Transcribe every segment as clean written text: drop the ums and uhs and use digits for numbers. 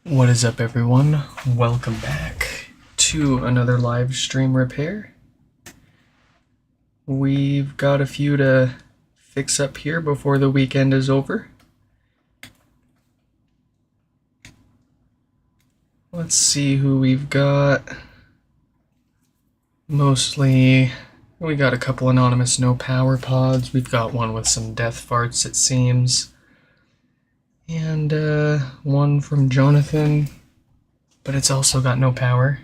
What is up, everyone? Welcome back to another live stream repair. We've got a few to fix up here before the weekend is over. Let's see who we've got. Mostly, we got a couple anonymous no power pods. We've got one with some death farts, it seems. And one from Jonathan, but it's also got no power.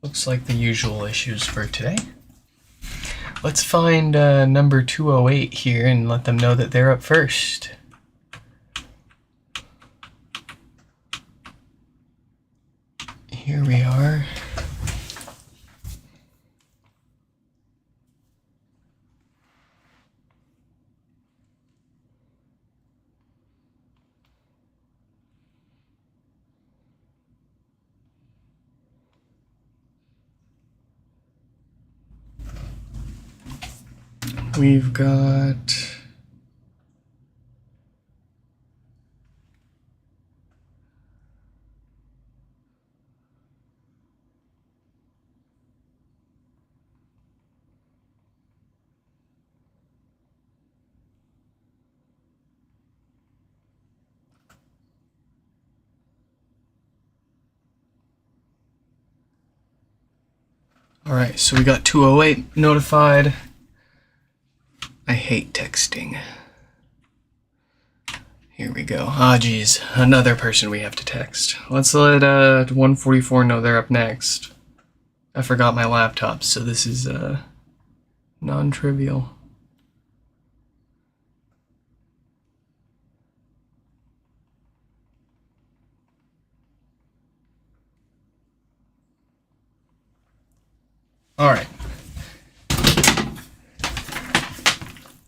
Looks like the usual issues for today. Let's find number 208 here and let them know that they're up first. Here we are. We've got Alright, so we got 208 notified. I hate texting. Here we go. Ah, geez. Another person we have to text. Let's let 144 know they're up next. I forgot my laptop, so this is non-trivial. Alright.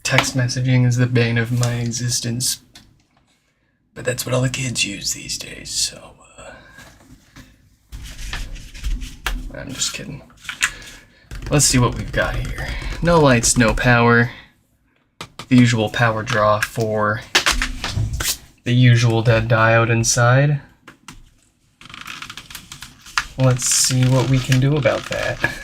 Text messaging is the bane of my existence. But that's what all the kids use these days, so I'm just kidding. Let's see what we've got here. No lights, no power. The usual power draw for the usual dead diode inside. Let's see what we can do about that.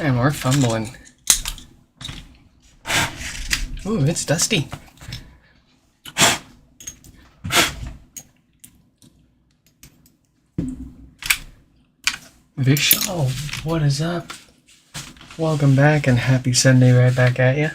Man, we're fumbling. Ooh, it's dusty. Vishal, what is up? Welcome back and happy Sunday right back at you.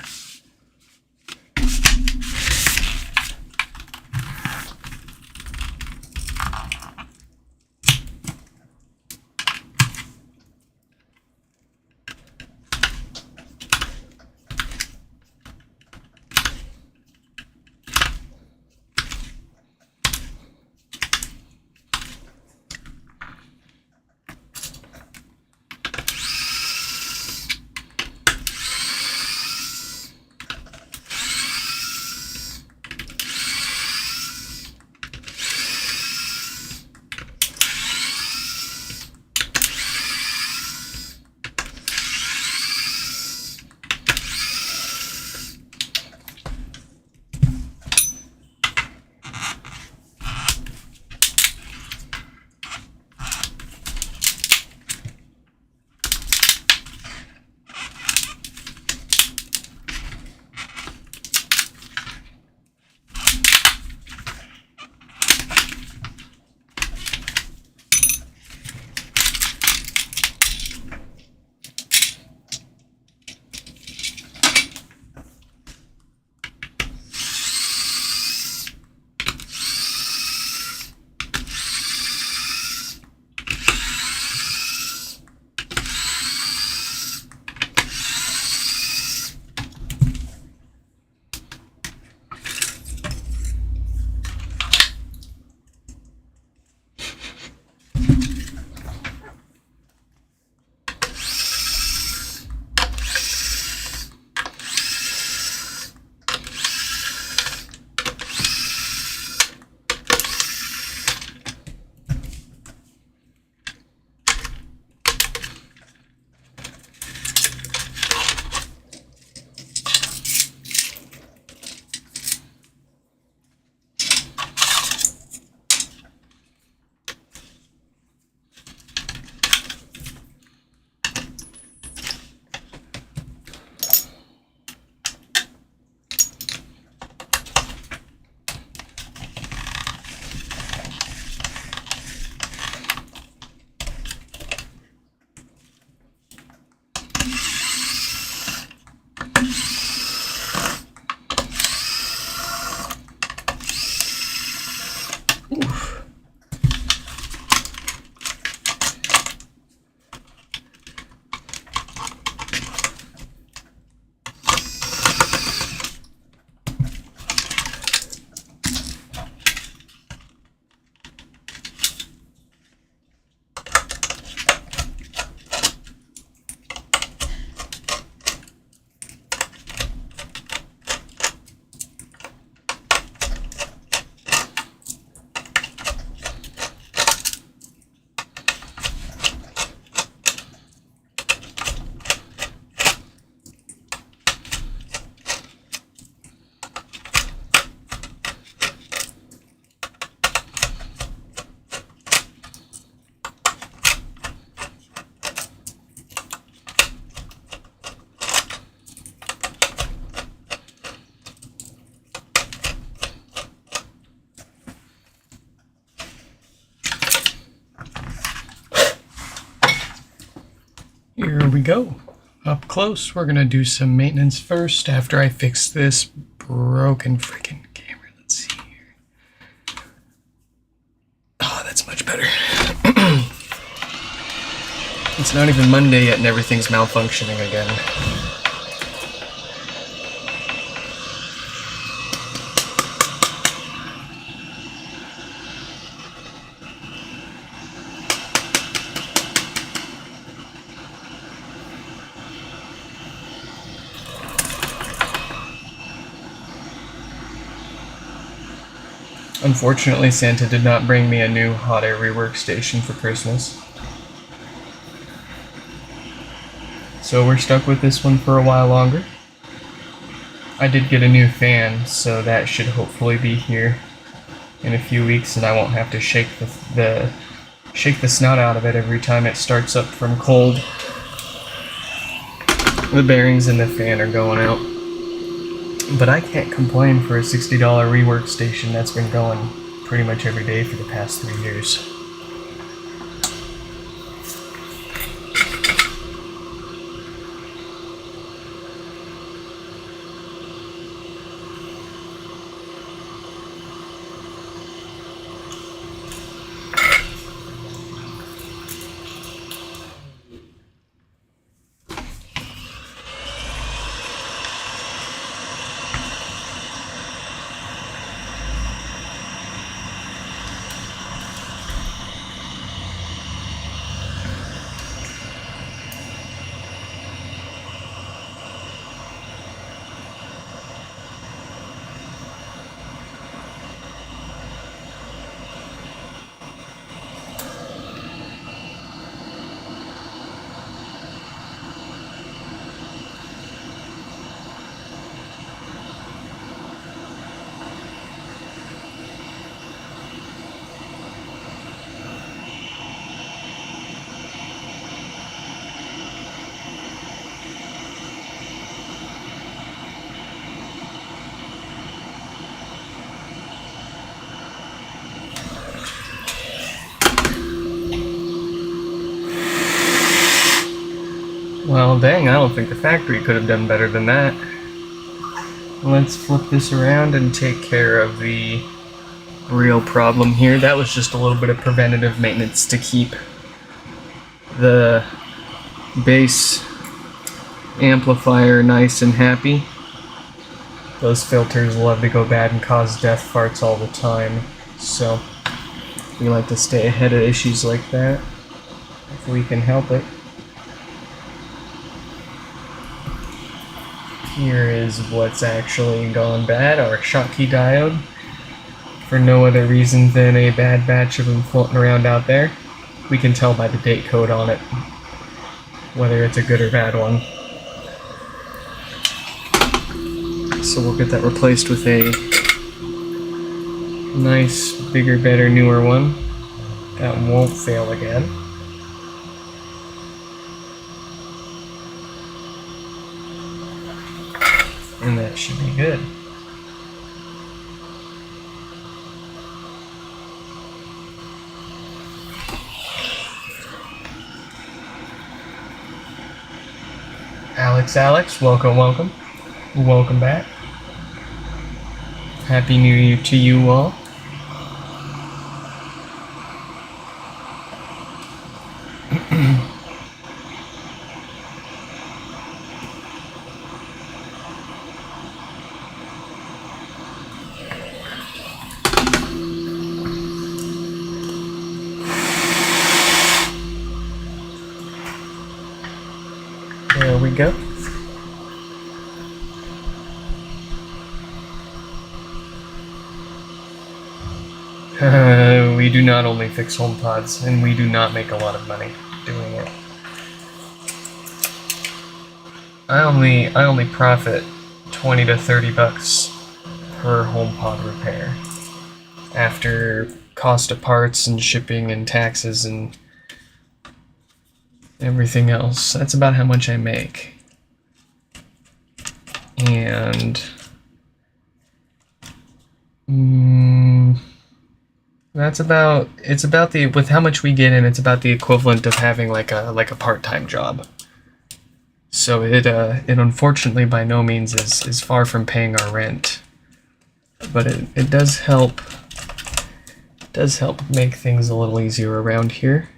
Here we go. Up close, we're gonna do some maintenance first after I fix this broken freaking camera. Let's see here. Oh, that's much better. It's not even Monday yet and everything's malfunctioning again. Unfortunately, Santa did not bring me a new hot air rework station for Christmas. So we're stuck with this one for a while longer. I did get a new fan, so that should hopefully be here in a few weeks, and I won't have to shake the snout out of it every time it starts up from cold. The bearings in the fan are going out. But I can't complain for a $60 rework station that's been going pretty much every day for the past 3 years. Well, dang, I don't think the factory could have done better than that. Let's flip this around and take care of the real problem here. That was just a little bit of preventative maintenance to keep the bass amplifier nice and happy. Those filters love to go bad and cause death farts all the time, so we like to stay ahead of issues like that if we can help it. Here is what's actually gone bad, our Schottky diode, for no other reason than a bad batch of them floating around out there. We can tell by the date code on it whether it's a good or bad one. So we'll get that replaced with a nice, bigger, better, newer one that won't fail again. And that should be good. Alex, welcome. Welcome back. Happy New Year to you all. There we go. We do not only fix HomePods, and we do not make a lot of money doing it. I only profit 20 to 30 bucks per HomePod repair after cost of parts and shipping and taxes and everything else. That's about how much I make. And it's about the, with how much we get in, it's about the equivalent of having like a part-time job. So it unfortunately by no means is far from paying our rent, but it does help make things a little easier around here.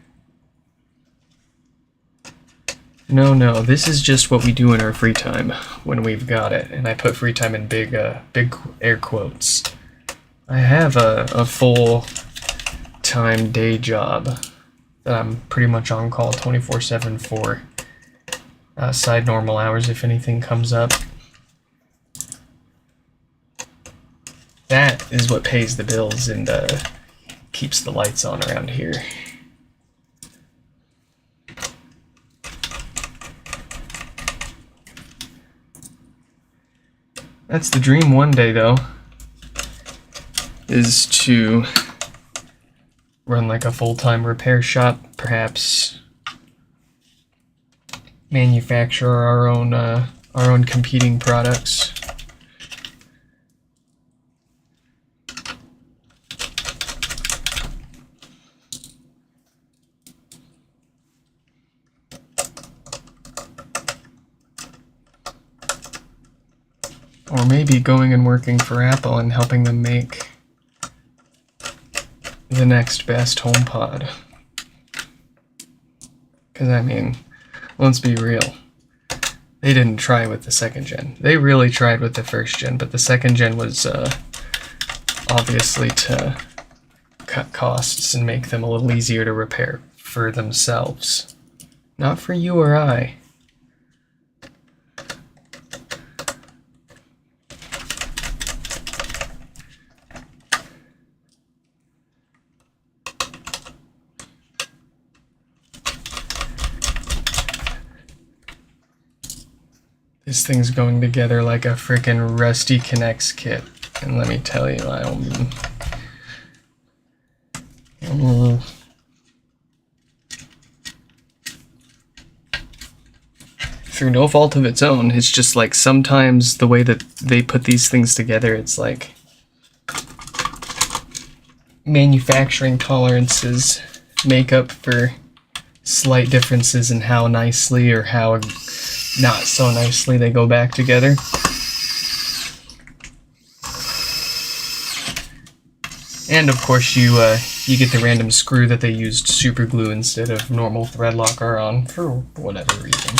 No, this is just what we do in our free time when we've got it, and I put free time in big air quotes. I have a full-time day job that I'm pretty much on call 24/7 for. Side normal hours if anything comes up. That is what pays the bills and keeps the lights on around here. That's the dream one day, though, is to run like a full-time repair shop, perhaps manufacture our own competing products. Or maybe going and working for Apple and helping them make the next best HomePod. Because, I mean, let's be real. They didn't try with the second gen. They really tried with the first gen, but the second gen was obviously to cut costs and make them a little easier to repair for themselves. Not for you or I. This thing's going together like a frickin' Rusty Connects kit. And let me tell you, through no fault of its own, it's just like sometimes the way that they put these things together, it's like manufacturing tolerances make up for slight differences in how nicely or how not so nicely they go back together. And of course you get the random screw that they used super glue instead of normal thread locker on for whatever reason.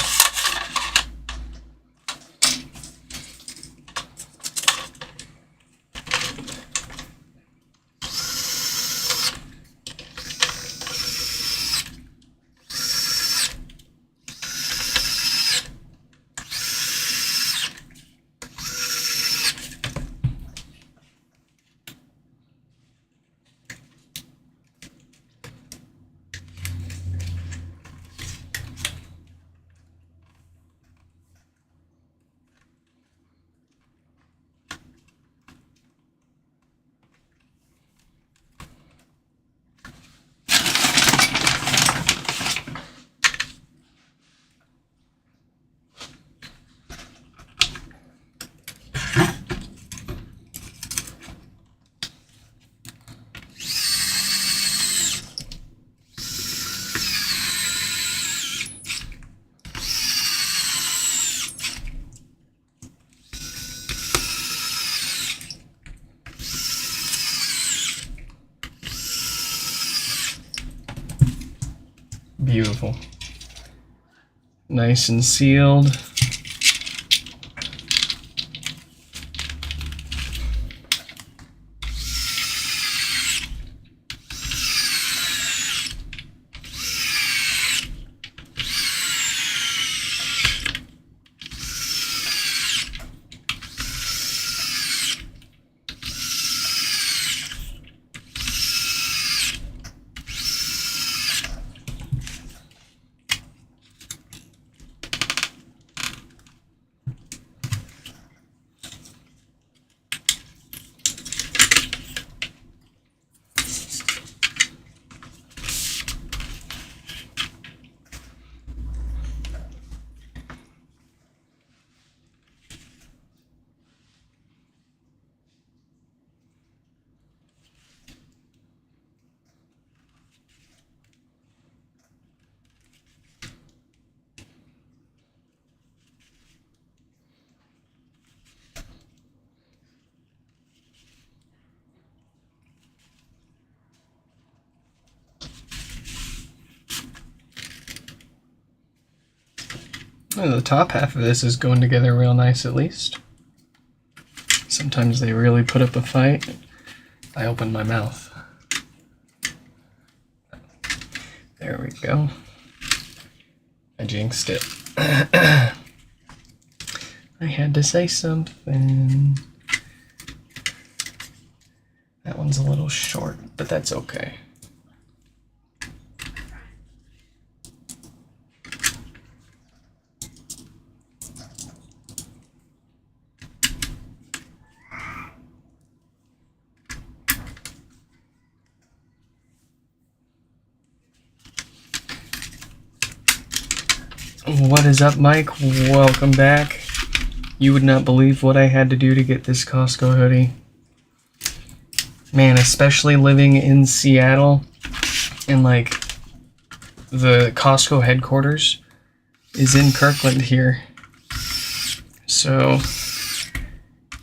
Beautiful. Nice and sealed. The top half of this is going together real nice, at least. Sometimes they really put up a fight. I opened my mouth. There we go. I jinxed it. I had to say something. That one's a little short, but that's okay. What is up, Mike? Welcome back. You would not believe what I had to do to get this Costco hoodie. Man, especially living in Seattle, and like the Costco headquarters is in Kirkland here. So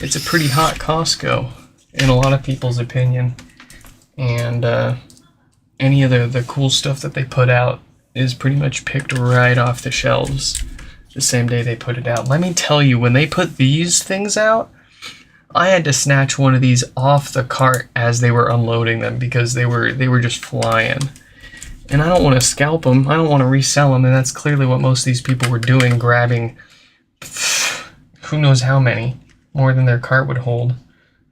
it's a pretty hot Costco in a lot of people's opinion. And any of the cool stuff that they put out is pretty much picked right off the shelves the same day they put it out. Let me tell you, when they put these things out, I had to snatch one of these off the cart as they were unloading them because they were just flying. And I don't want to scalp them. I don't want to resell them, and that's clearly what most of these people were doing, grabbing who knows how many, more than their cart would hold.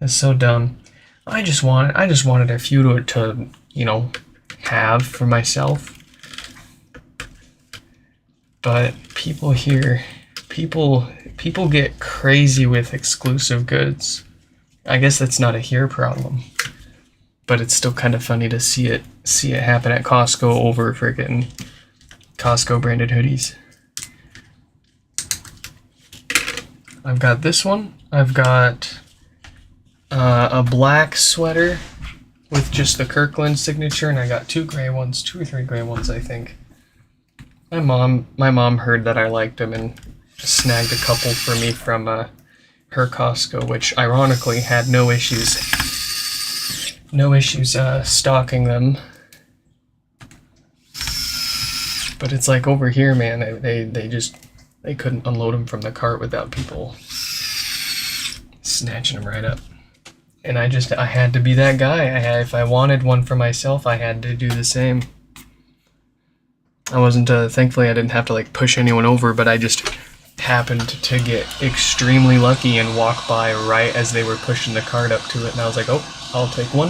It's so dumb. I just wanted a few to you know, have for myself. But people here, people get crazy with exclusive goods. I guess that's not a here problem, but it's still kind of funny to see it happen at Costco over freaking Costco branded hoodies. I've got this one. I've got a black sweater with just the Kirkland signature, and I got two or three gray ones, I think. My mom heard that I liked them and snagged a couple for me from her Costco, which ironically had no issues stocking them. But it's like over here, man, they couldn't unload them from the cart without people snatching them right up. And I had to be that guy. If I wanted one for myself, I had to do the same. I wasn't, thankfully I didn't have to like push anyone over, but I just happened to get extremely lucky and walk by right as they were pushing the cart up to it, and I was like, oh, I'll take one.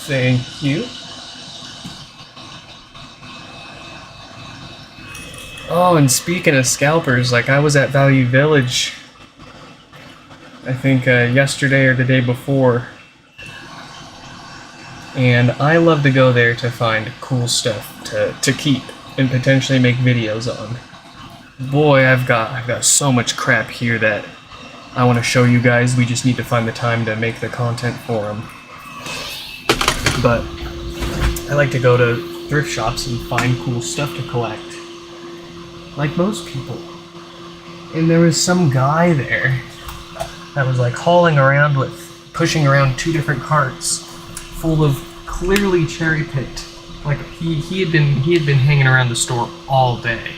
Thank you. Oh, and speaking of scalpers, like I was at Value Village, I think yesterday or the day before, and I love to go there to find cool stuff to keep and potentially make videos on. Boy, I've got so much crap here that I want to show you guys. We just need to find the time to make the content for them. But I like to go to thrift shops and find cool stuff to collect, like most people. And there was some guy there that was like pushing around two different carts full of clearly cherry picked. Like he had been hanging around the store all day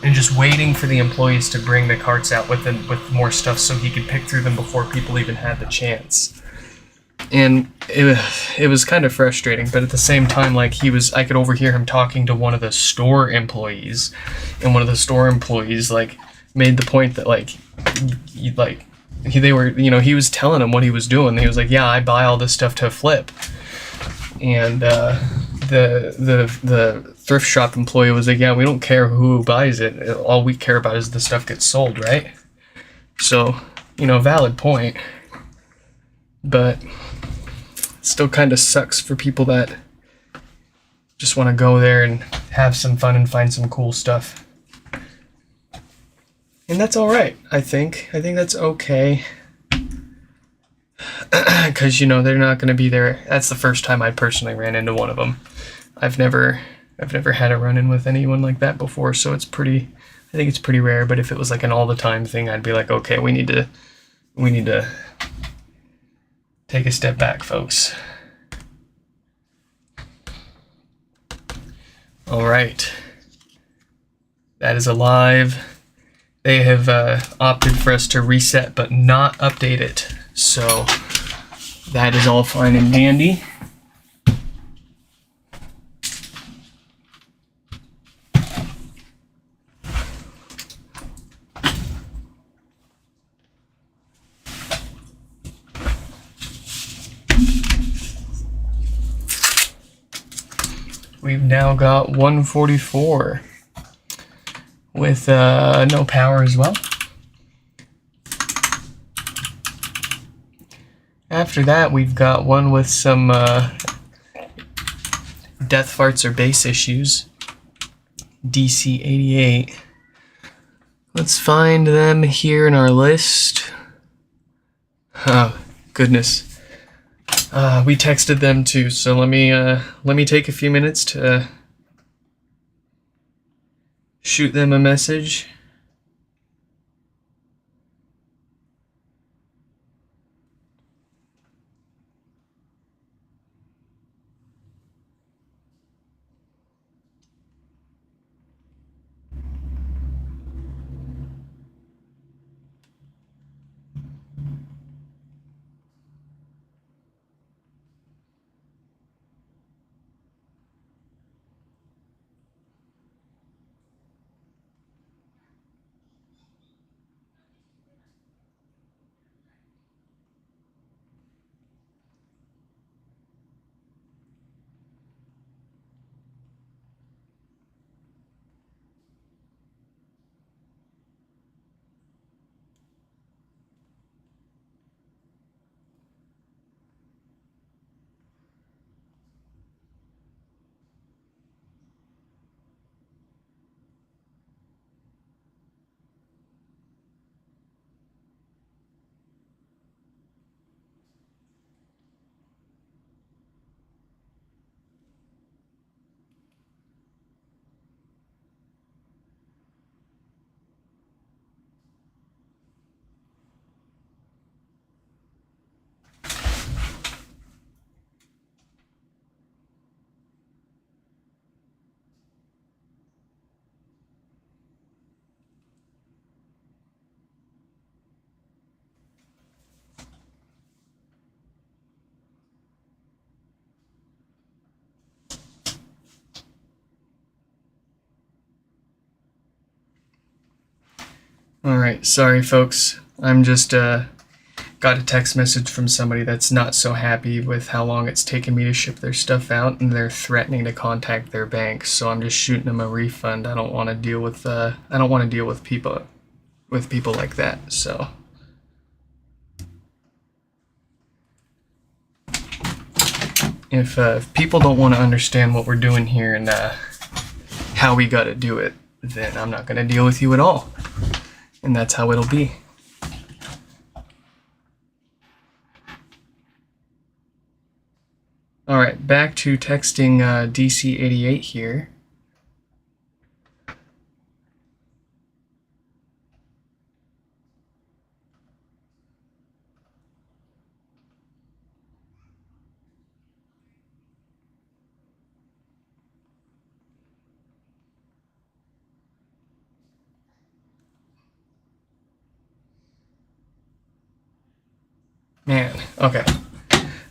and just waiting for the employees to bring the carts out with more stuff so he could pick through them before people even had the chance. And it was kind of frustrating, but at the same time, like I could overhear him talking to one of the store employees, and one of the store employees like made the point that he was telling him what he was doing. He was like, yeah, I buy all this stuff to flip. And the thrift shop employee was like, yeah, we don't care who buys it. All we care about is the stuff gets sold, right? So, valid point. But still kind of sucks for people that just want to go there and have some fun and find some cool stuff. And that's all right, I think. I think that's okay. Because, they're not going to be there. That's the first time I personally ran into one of them. I've never had a run-in with anyone like that before, so I think it's pretty rare. But if it was like an all the time thing, I'd be like, okay, we need to take a step back, folks. All right. That is a live they have opted for us to reset but not update it. So that is all fine and dandy. We've now got 144 with no power as well. After that, we've got one with some death farts or base issues. DC88. Let's find them here in our list. Oh, goodness. We texted them too, so let me take a few minutes to shoot them a message. Alright, sorry folks. I'm just got a text message from somebody that's not so happy with how long it's taken me to ship their stuff out, and they're threatening to contact their bank, so I'm just shooting them a refund. I don't want to deal with people like that, so if people don't want to understand what we're doing here and how we got to do it, then I'm not going to deal with you at all. And that's how it'll be. Alright, back to texting DC88 here. Man, okay.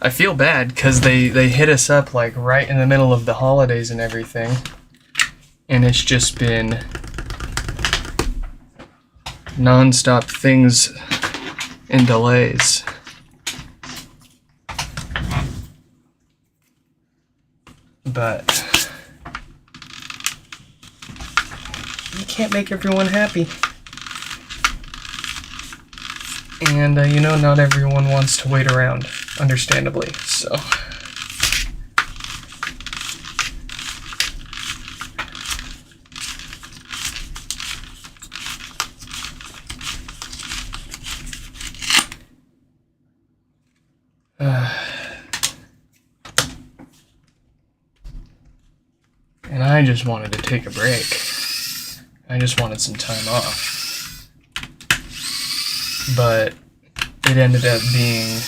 I feel bad because they hit us up like right in the middle of the holidays and everything. And it's just been non-stop things and delays. But you can't make everyone happy. And, not everyone wants to wait around, understandably, so. And I just wanted to take a break. I just wanted some time off. But it ended up being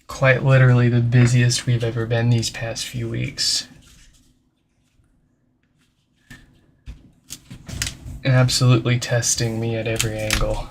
quite literally the busiest we've ever been these past few weeks. absolutely testing me at every angle.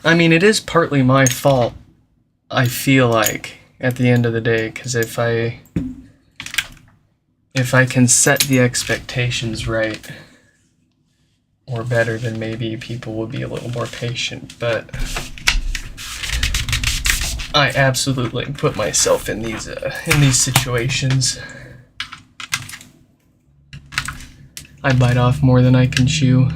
I mean, it is partly my fault, I feel like, at the end of the day, because if I can set the expectations right, or better, then maybe people will be a little more patient, but I absolutely put myself in these situations. I bite off more than I can chew.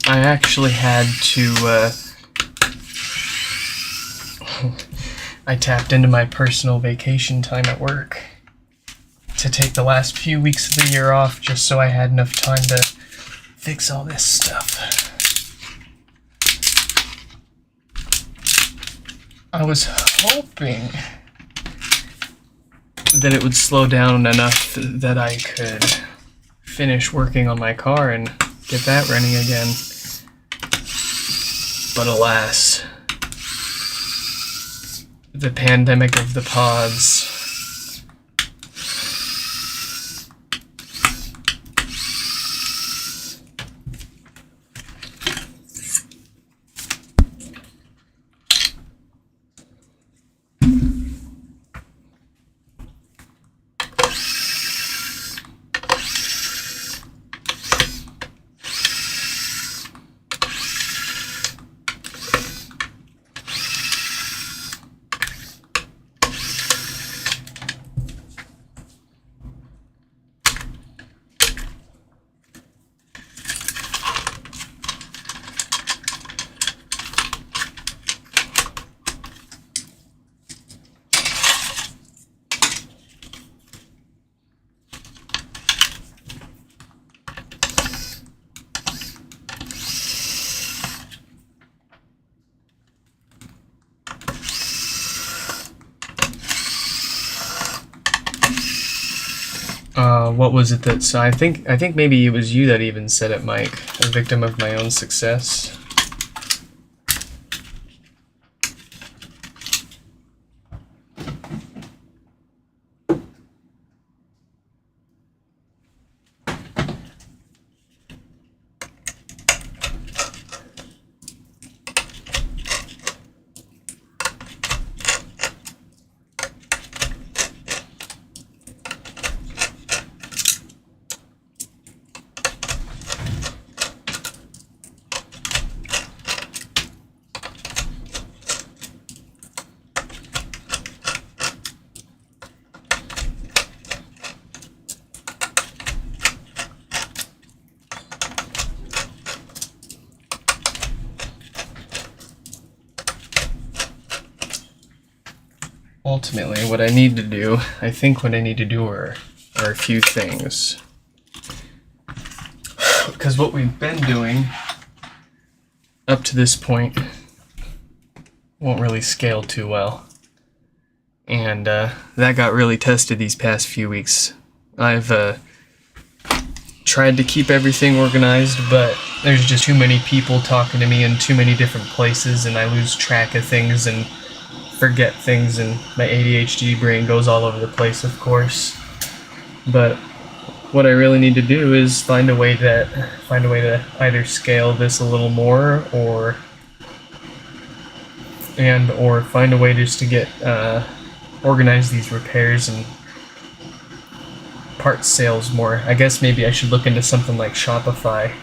I actually had to, I tapped into my personal vacation time at work to take the last few weeks of the year off just so I had enough time to fix all this stuff. I was hoping that it would slow down enough that I could finish working on my car and get that running again. But alas, the pandemic of the pods. What was it that, so I think maybe it was you that even said it, Mike, a victim of my own success. Ultimately, what I need to do, I think what I need to do are a few things. Because what we've been doing up to this point won't really scale too well. And that got really tested these past few weeks. I've tried to keep everything organized, but there's just too many people talking to me in too many different places, and I lose track of things and forget things, and my ADHD brain goes all over the place, of course. But what I really need to do is find a way to either scale this a little more, or find a way just to get organize these repairs and parts sales more. I guess maybe I should look into something like Shopify.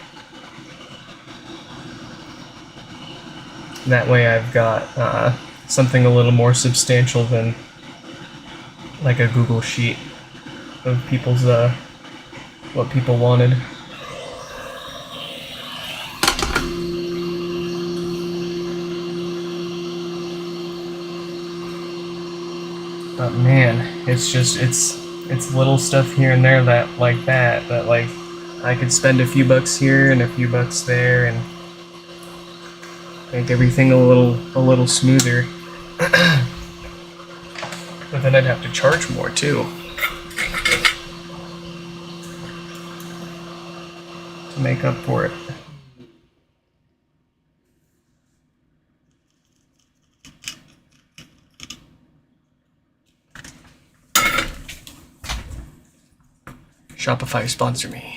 That way I've got something a little more substantial than like a Google Sheet of people's what people wanted. But man, it's little stuff here and there that like I could spend a few bucks here and a few bucks there and make everything a little smoother. But then I'd have to charge more too to make up for it. Shopify sponsor me.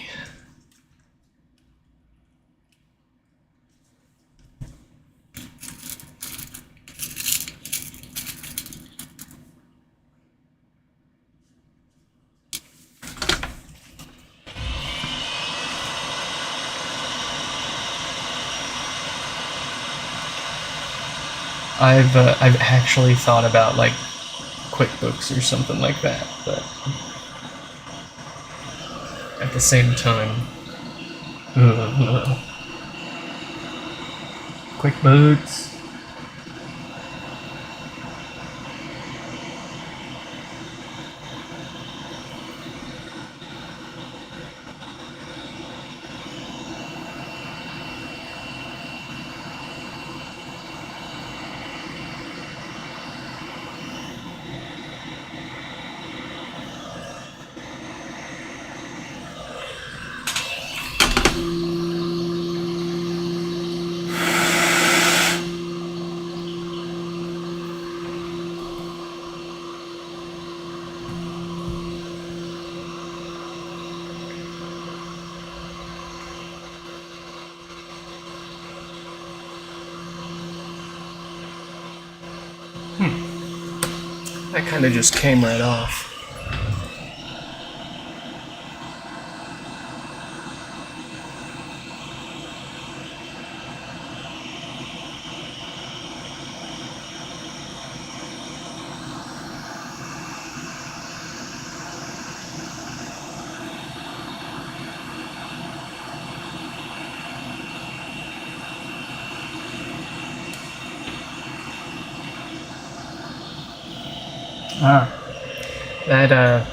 I've actually thought about like QuickBooks or something like that, but at the same time, QuickBooks. That kind of just came right off. That,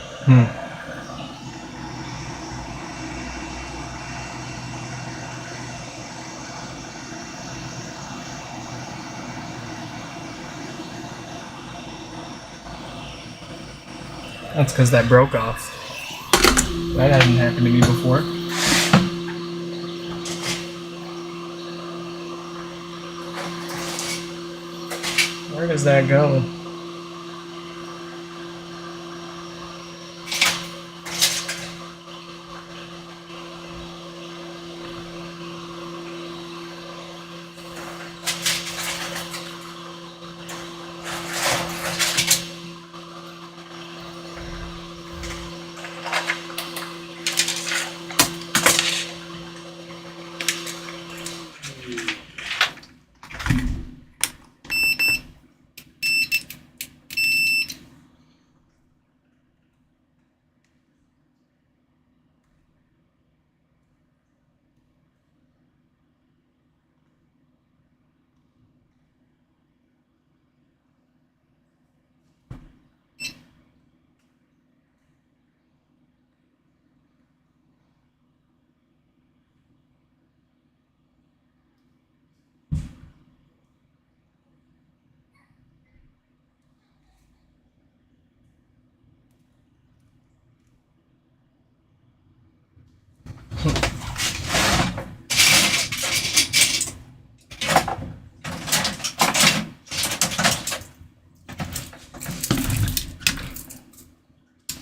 That's because that broke off. That hasn't happened to me before. Where does that go?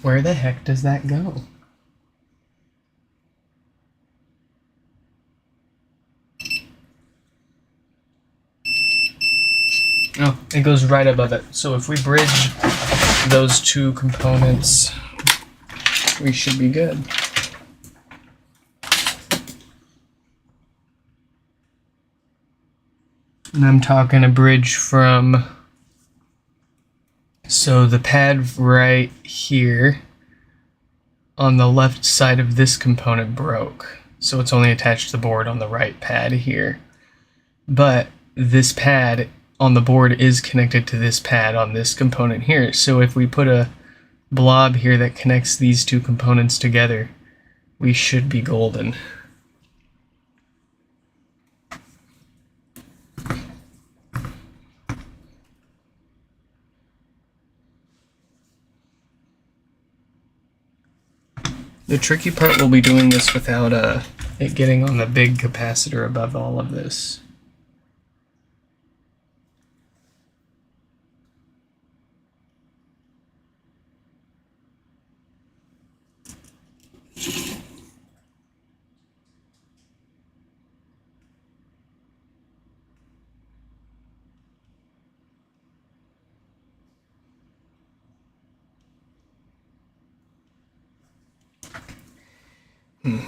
Where the heck does that go? Oh, it goes right above it. So if we bridge those two components, we should be good. And I'm talking a bridge from, so the pad right here on the left side of this component broke. So it's only attached to the board on the right pad here. But this pad on the board is connected to this pad on this component here. So if we put a blob here that connects these two components together, we should be golden. The tricky part will be doing this without it getting on the big capacitor above all of this.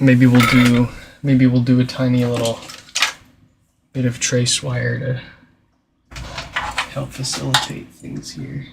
Maybe we'll do a tiny little bit of trace wire to help facilitate things here.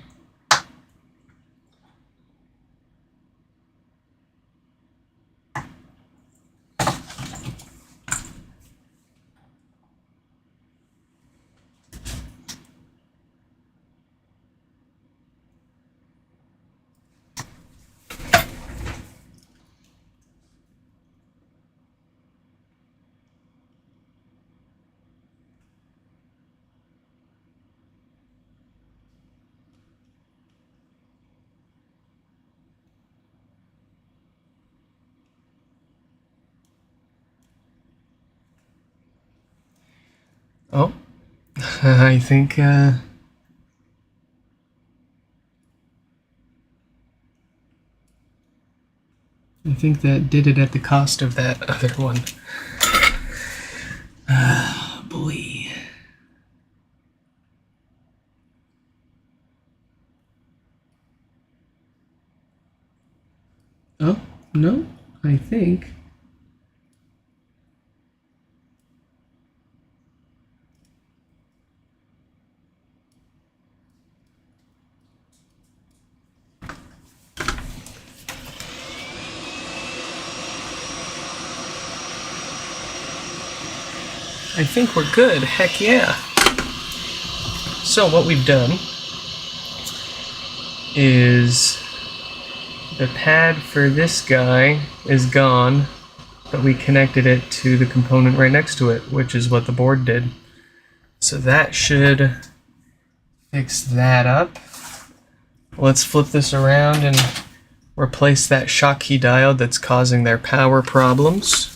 Oh, I think that did it at the cost of that other one. Boy. Oh, no, I think. I think we're good. Heck yeah. So what we've done is the pad for this guy is gone, but we connected it to the component right next to it, which is what the board did. So that should fix that up. Let's flip this around and replace that Schottky diode that's causing their power problems.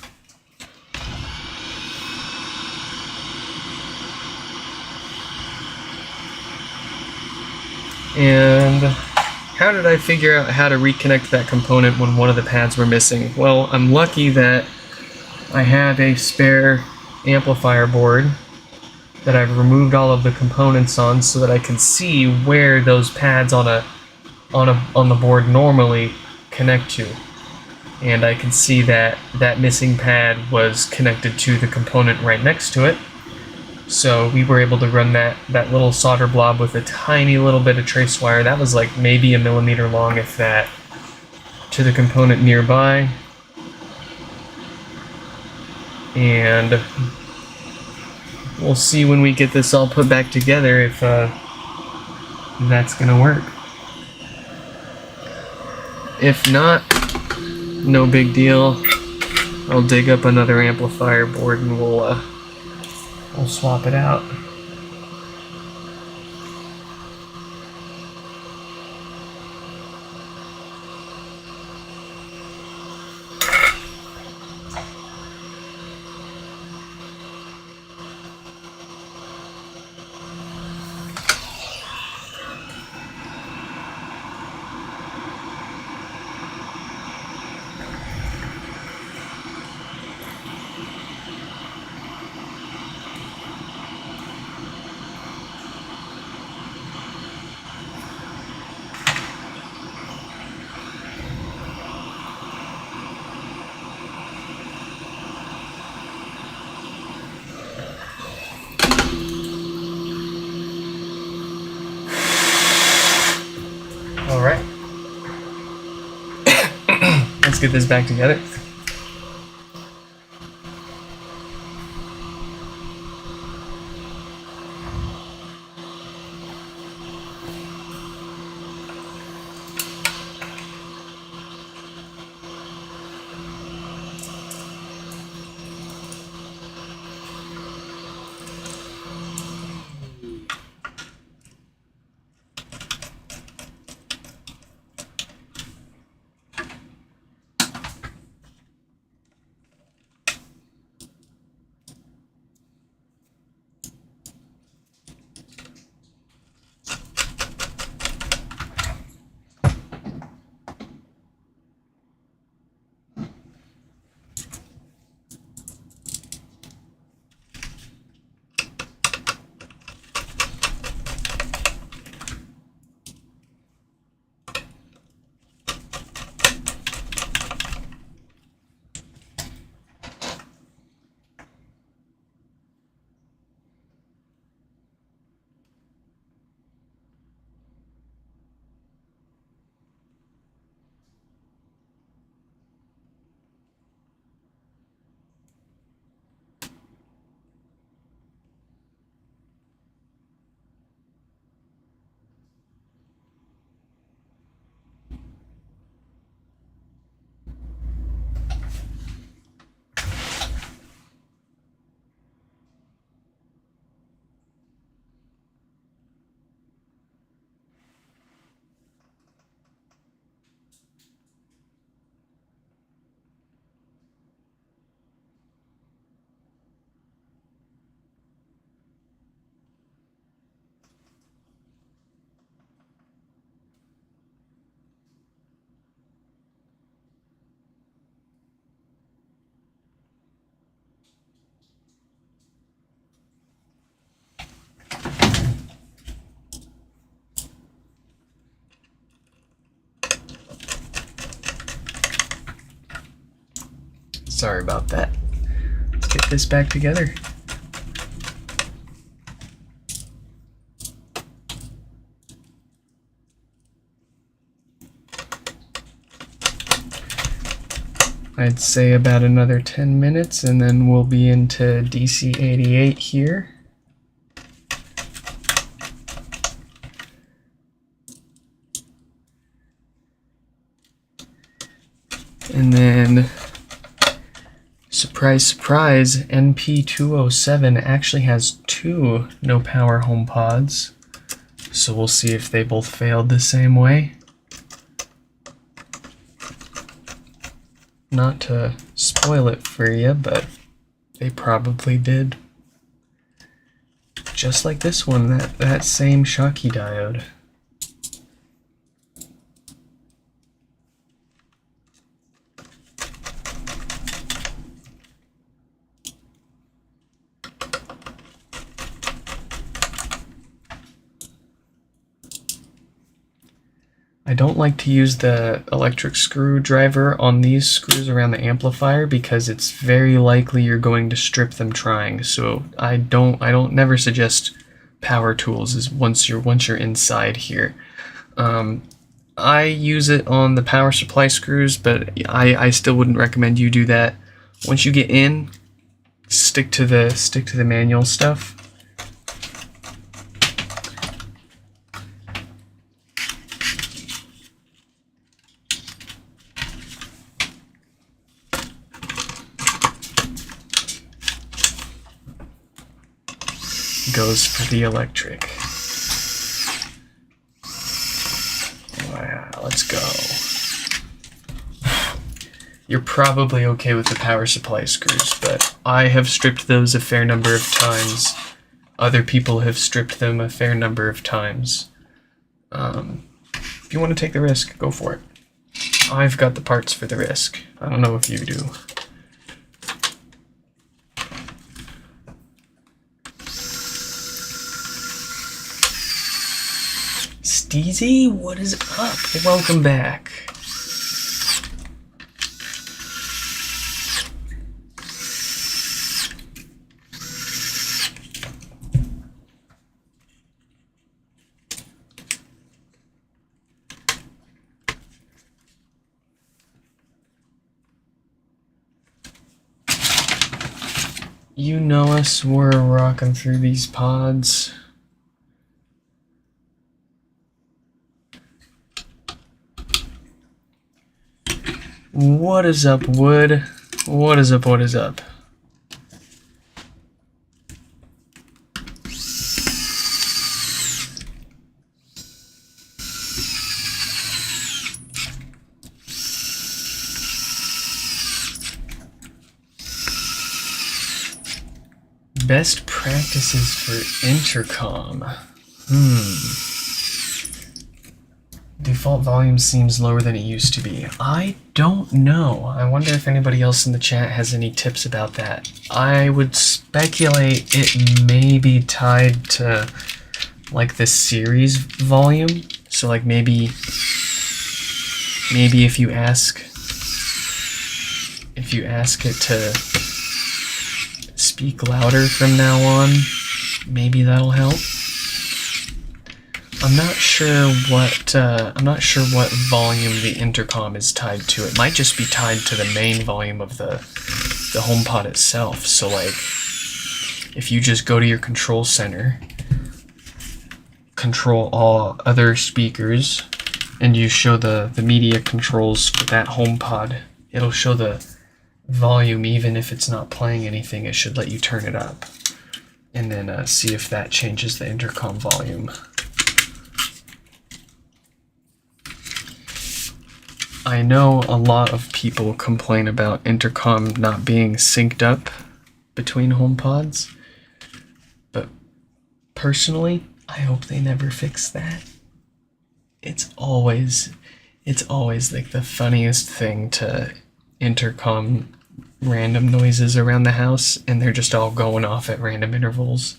And how did I figure out how to reconnect that component when one of the pads were missing? Well, I'm lucky that I have a spare amplifier board that I've removed all of the components on so that I can see where those pads on the board normally connect to. And I can see that that missing pad was connected to the component right next to it. So we were able to run that little solder blob with a tiny little bit of trace wire. That was like maybe 1 millimeter long, if that, to the component nearby. And we'll see when we get this all put back together if that's gonna work. If not, no big deal. I'll dig up another amplifier board and we'll swap it out. let's get this back together. Sorry about that. Let's get this back together. I'd say about another 10 minutes and then we'll be into DC88 here. And then, surprise, surprise, NP207 actually has 2 no power HomePods. So we'll see if they both failed the same way. Not to spoil it for you, but they probably did. Just like this one, that same Schottky diode. I don't like to use the electric screwdriver on these screws around the amplifier because it's very likely you're going to strip them trying. So I never suggest power tools is once you're inside here. I use it on the power supply screws, but I still wouldn't recommend you do that. Once you get in, stick to the manual stuff. Goes for the electric. Wow, let's go. You're probably okay with the power supply screws, but I have stripped those a fair number of times. Other people have stripped them a fair number of times. If you want to take the risk, go for it. I've got the parts for the risk. I don't know if you do. Steezy, what is up? Welcome back. You know us, we're rocking through these pods. What is up, Wood? What is up, what is up? Best practices for intercom. Default volume seems lower than it used to be. I don't know. I wonder if anybody else in the chat has any tips about that. I would speculate it may be tied to like the series volume. So like maybe if you ask it to speak louder from now on, maybe that'll help. I'm not sure what volume the intercom is tied to. It might just be tied to the main volume of the HomePod itself. So like if you just go to your control center, control all other speakers, and you show the media controls for that HomePod, it'll show the volume even if it's not playing anything. It should let you turn it up and then see if that changes the intercom volume. I know a lot of people complain about intercom not being synced up between HomePods, but personally, I hope they never fix that. It's always like the funniest thing to intercom random noises around the house and they're just all going off at random intervals.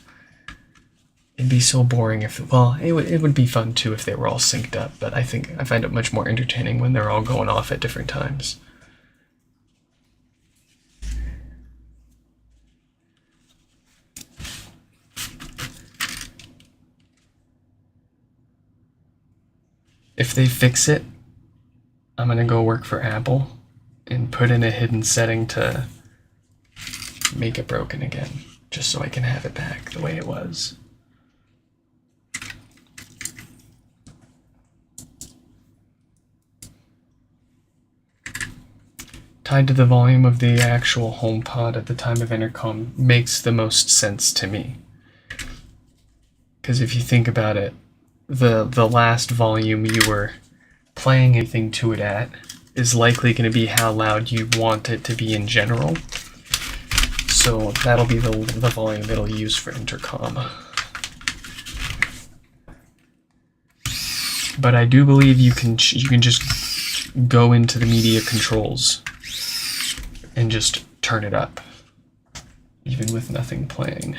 It'd be so boring if, well, it would be fun too if they were all synced up, but I find it much more entertaining when they're all going off at different times. If they fix it, I'm gonna go work for Apple and put in a hidden setting to make it broken again, just so I can have it back the way it was. Tied to the volume of the actual HomePod at the time of intercom makes the most sense to me. Because if you think about it, the last volume you were playing anything to it at is likely going to be how loud you want it to be in general. So that'll be the volume it'll use for intercom. But I do believe you can just go into the media controls and just turn it up, even with nothing playing.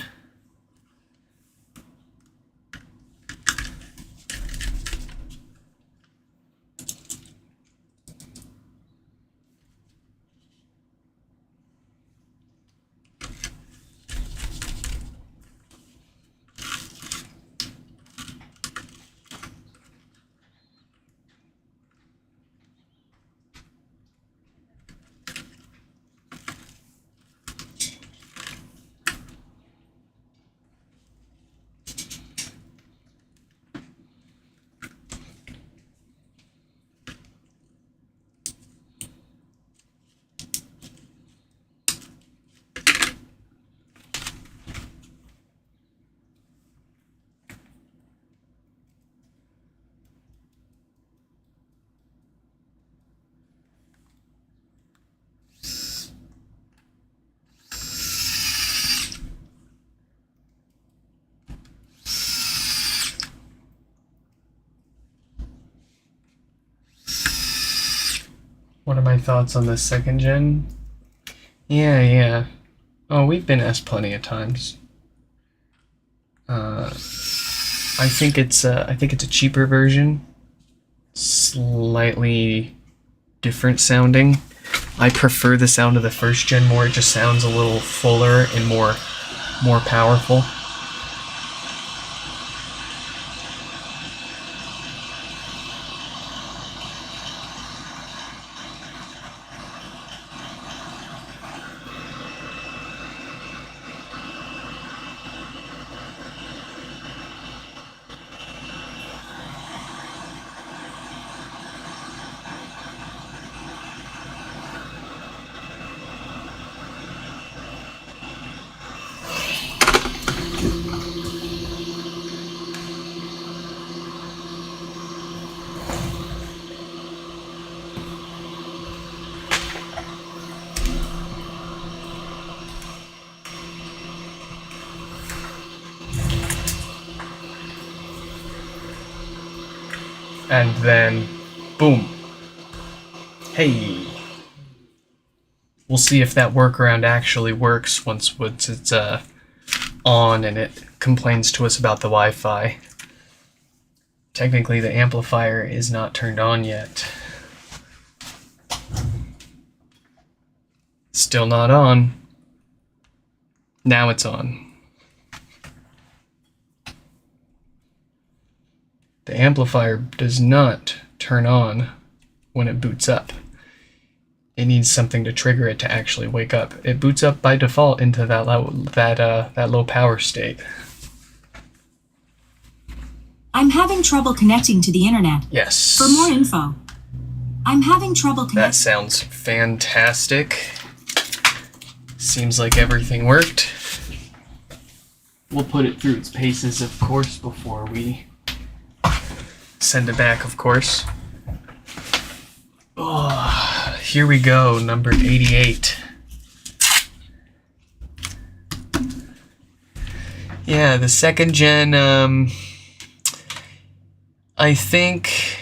What are my thoughts on the second gen? Yeah. Oh, we've been asked plenty of times. I think it's a cheaper version, slightly different sounding. I prefer the sound of the first gen more. It just sounds a little fuller and more powerful. and then boom. Hey. We'll see if that workaround actually works once it's on and it complains to us about the Wi-Fi. Technically, the amplifier is not turned on yet. Still not on. Now it's on. The amplifier does not turn on when it boots up. It needs something to trigger it to actually wake up. It boots up by default into that low power state. I'm having trouble connecting to the internet. Yes. For more info. I'm having trouble connecting. That sounds fantastic. Seems like everything worked. We'll put it through its paces, of course, before we send it back, of course. Oh, here we go, number 88. Yeah, the second gen, I think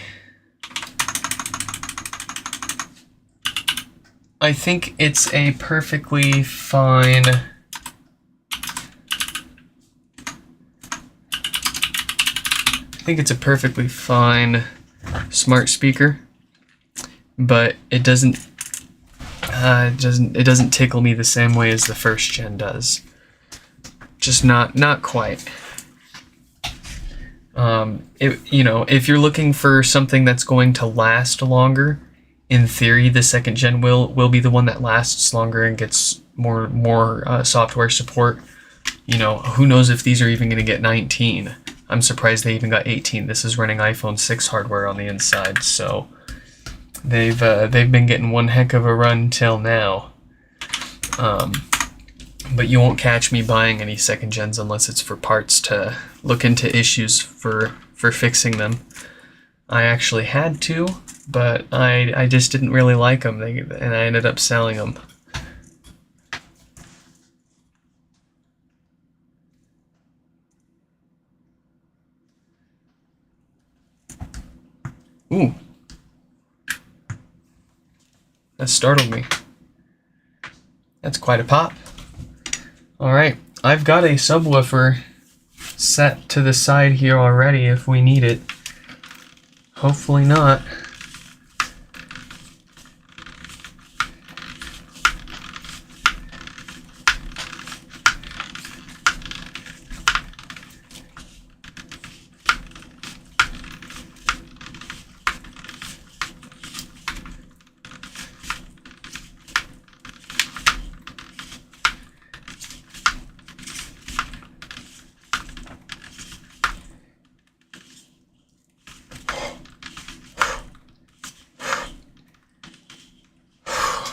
it's a perfectly fine smart speaker, but it doesn't tickle me the same way as the first gen does. Just not quite. If you're looking for something that's going to last longer, in theory, the second gen will be the one that lasts longer and gets more software support. Who knows if these are even going to get 19. I'm surprised they even got 18. This is running iPhone 6 hardware on the inside, so they've been getting one heck of a run till now. But you won't catch me buying any second gens unless it's for parts to look into issues for fixing them. I actually had to, but I just didn't really like them, and I ended up selling them. Ooh. That startled me. That's quite a pop. Alright, I've got a subwoofer set to the side here already if we need it. Hopefully not.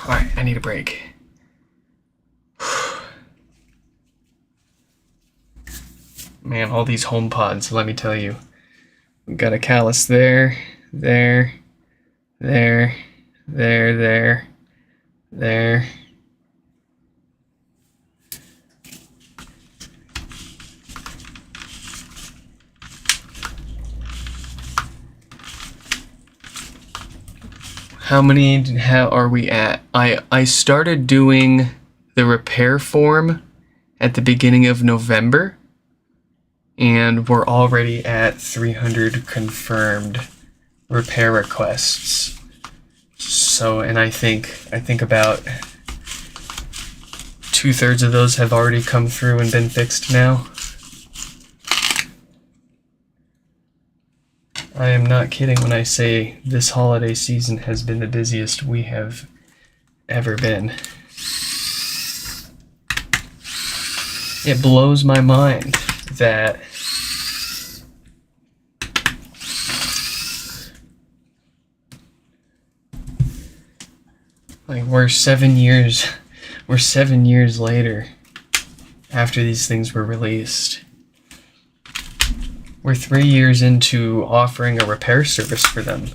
Alright, I need a break. Man, all these HomePods, let me tell you. We got a callus there, there, there, there. How are we at? I started doing the repair form at the beginning of November, and we're already at 300 confirmed repair requests. So, and I think about 2/3 of those have already come through and been fixed now. I am not kidding when I say this holiday season has been the busiest we have ever been. It blows my mind that we're 7 years later after these things were released. We're 3 years into offering a repair service for them.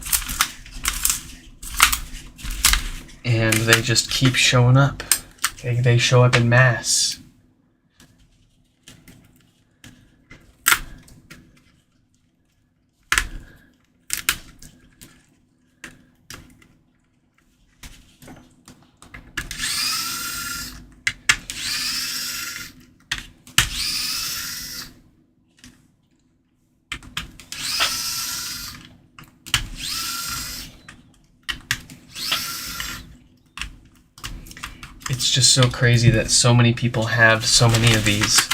And they just keep showing up. They show up in mass. just so crazy that so many people have so many of these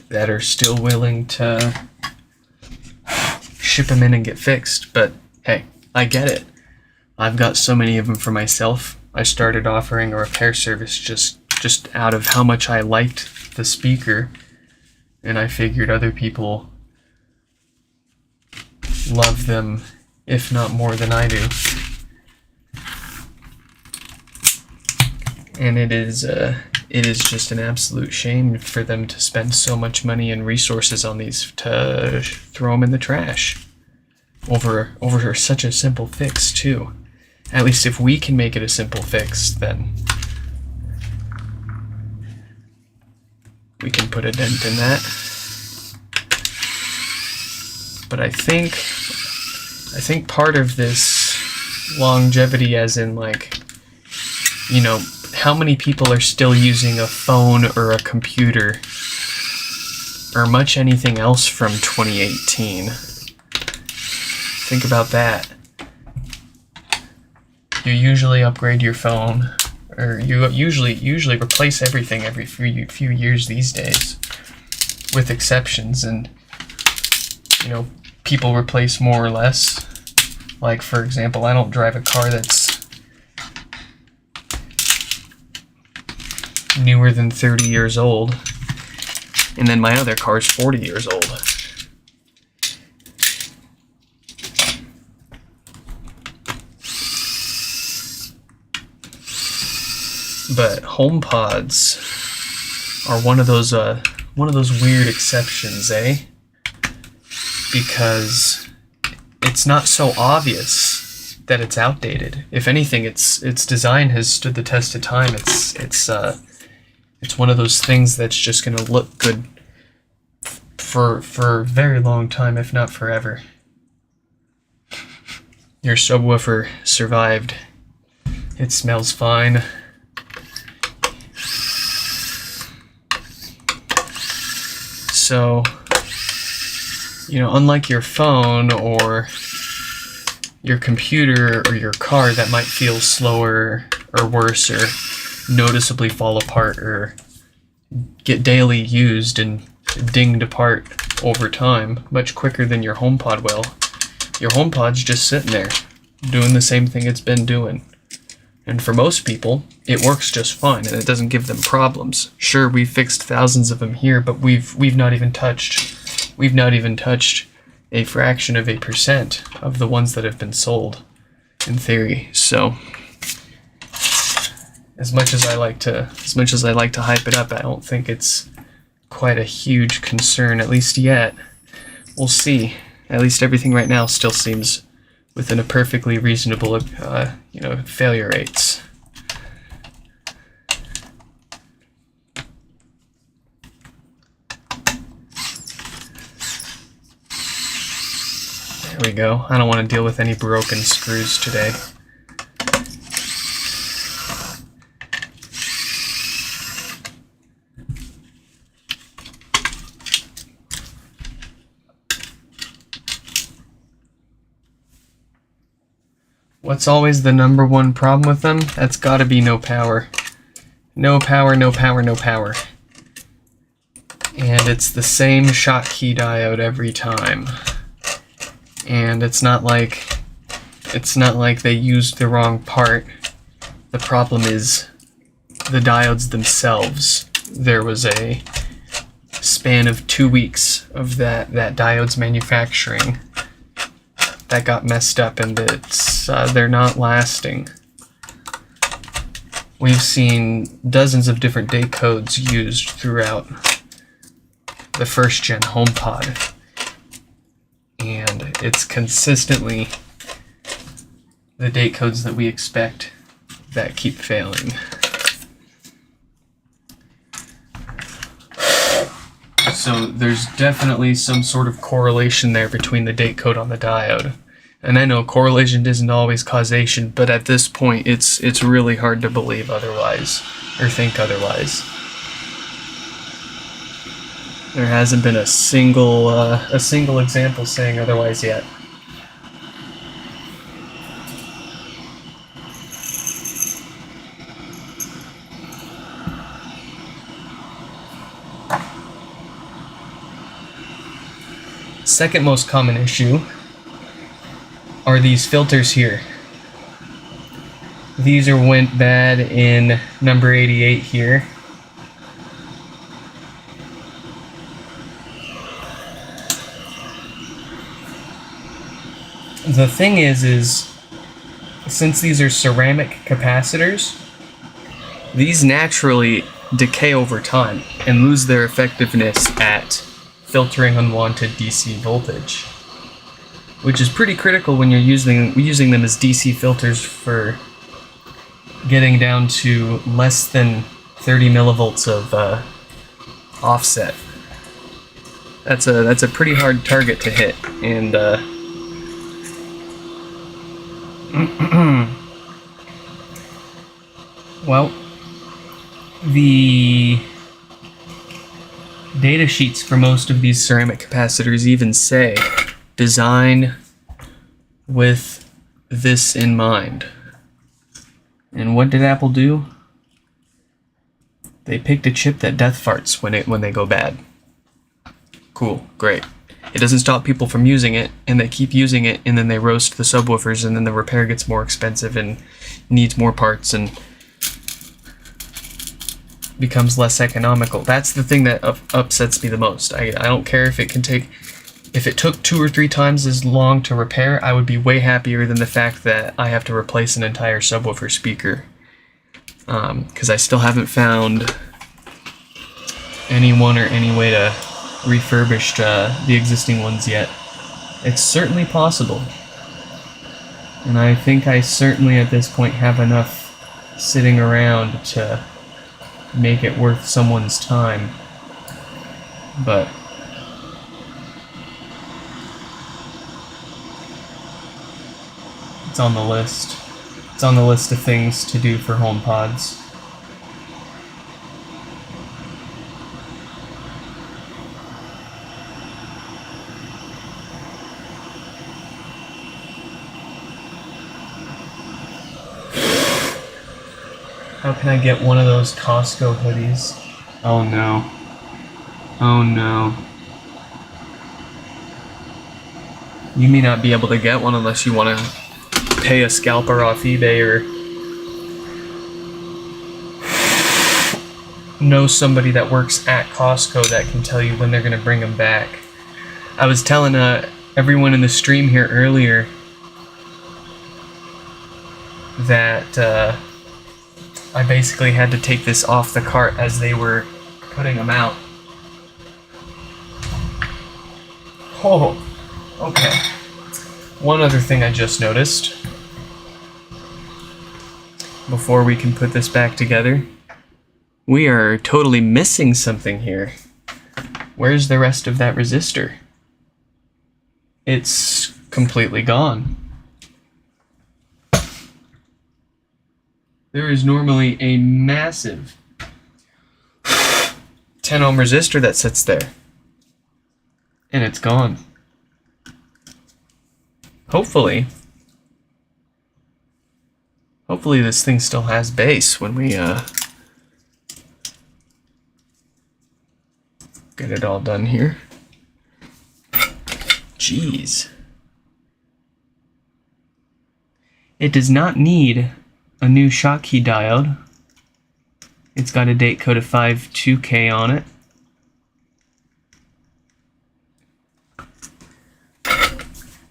that are still willing to ship them in and get fixed. But hey, I get it. I've got so many of them for myself. I started offering a repair service just out of how much I liked the speaker, and I figured other people love them, if not more than I do. And it is just an absolute shame for them to spend so much money and resources on these to throw them in the trash over such a simple fix too. At least if we can make it a simple fix, then we can put a dent in that. But I think part of this longevity, as in like, you know, how many people are still using a phone or a computer or much anything else from 2018? Think about that. You usually upgrade your phone, or you usually replace everything every few years these days, with exceptions. And you know, people replace more or less. Like, for example, I don't drive a car that's newer than 30 years old, and then my other car's 40 years old. But HomePods are one of those weird exceptions, eh? Because it's not so obvious that it's outdated. If anything, its design has stood the test of time. It's one of those things that's just gonna look good for a very long time, if not forever. Your subwoofer survived. It smells fine. So, you know, unlike your phone or your computer or your car that might feel slower or worse or noticeably fall apart or get daily used and dinged apart over time much quicker than your HomePod will, your HomePod's just sitting there doing the same thing it's been doing. And for most people, it works just fine and it doesn't give them problems. Sure, we've fixed thousands of them here, but we've not even touched a fraction of a percent of the ones that have been sold, in theory. So as much as I like to hype it up, I don't think it's quite a huge concern, at least yet. We'll see. At least everything right now still seems within a perfectly reasonable, failure rates. There we go. I don't want to deal with any broken screws today. What's always the number one problem with them? That's gotta be no power. No power, no power, no power. And it's the same Schottky diode every time. And it's not like they used the wrong part. The problem is the diodes themselves. There was a span of 2 weeks of that diode's manufacturing that got messed up, and they're not lasting. We've seen dozens of different date codes used throughout the first gen HomePod, and it's consistently the date codes that we expect that keep failing. So there's definitely some sort of correlation there between the date code on the diode. And I know correlation isn't always causation, but at this point it's really hard to believe otherwise, or think otherwise. There hasn't been a single example saying otherwise yet. Second most common issue are these filters here. These went bad in number 88 here. The thing is since these are ceramic capacitors, these naturally decay over time and lose their effectiveness at filtering unwanted DC voltage, which is pretty critical when you're using them as DC filters for getting down to less than 30 millivolts of offset. That's a pretty hard target to hit, and well, the data sheets for most of these ceramic capacitors even say design with this in mind. And what did Apple do? They picked a chip that death farts when they go bad. Cool, great. It doesn't stop people from using it, and they keep using it, and then they roast the subwoofers, and then the repair gets more expensive and needs more parts and becomes less economical. That's the thing that upsets me the most. I don't care if it took 2 or 3 times as long to repair. I would be way happier than the fact that I have to replace an entire subwoofer speaker, because I still haven't found anyone or any way to refurbish the existing ones yet. It's certainly possible, and I think I certainly at this point have enough sitting around to make it worth someone's time, but it's on the list. It's on the list of things to do for HomePods. How can I get one of those Costco hoodies? Oh no. Oh no. You may not be able to get one unless you want to pay a scalper off eBay or know somebody that works at Costco that can tell you when they're going to bring them back. I was telling everyone in the stream here earlier that I basically had to take this off the cart as they were putting them out. Oh, okay. One other thing I just noticed before we can put this back together. We are totally missing something here. Where's the rest of that resistor? It's completely gone. There is normally a massive 10 ohm resistor that sits there, and it's gone. Hopefully this thing still has base when we get it all done here. Jeez. It does not need a new Schottky diode. It's got a date code of 52K on it.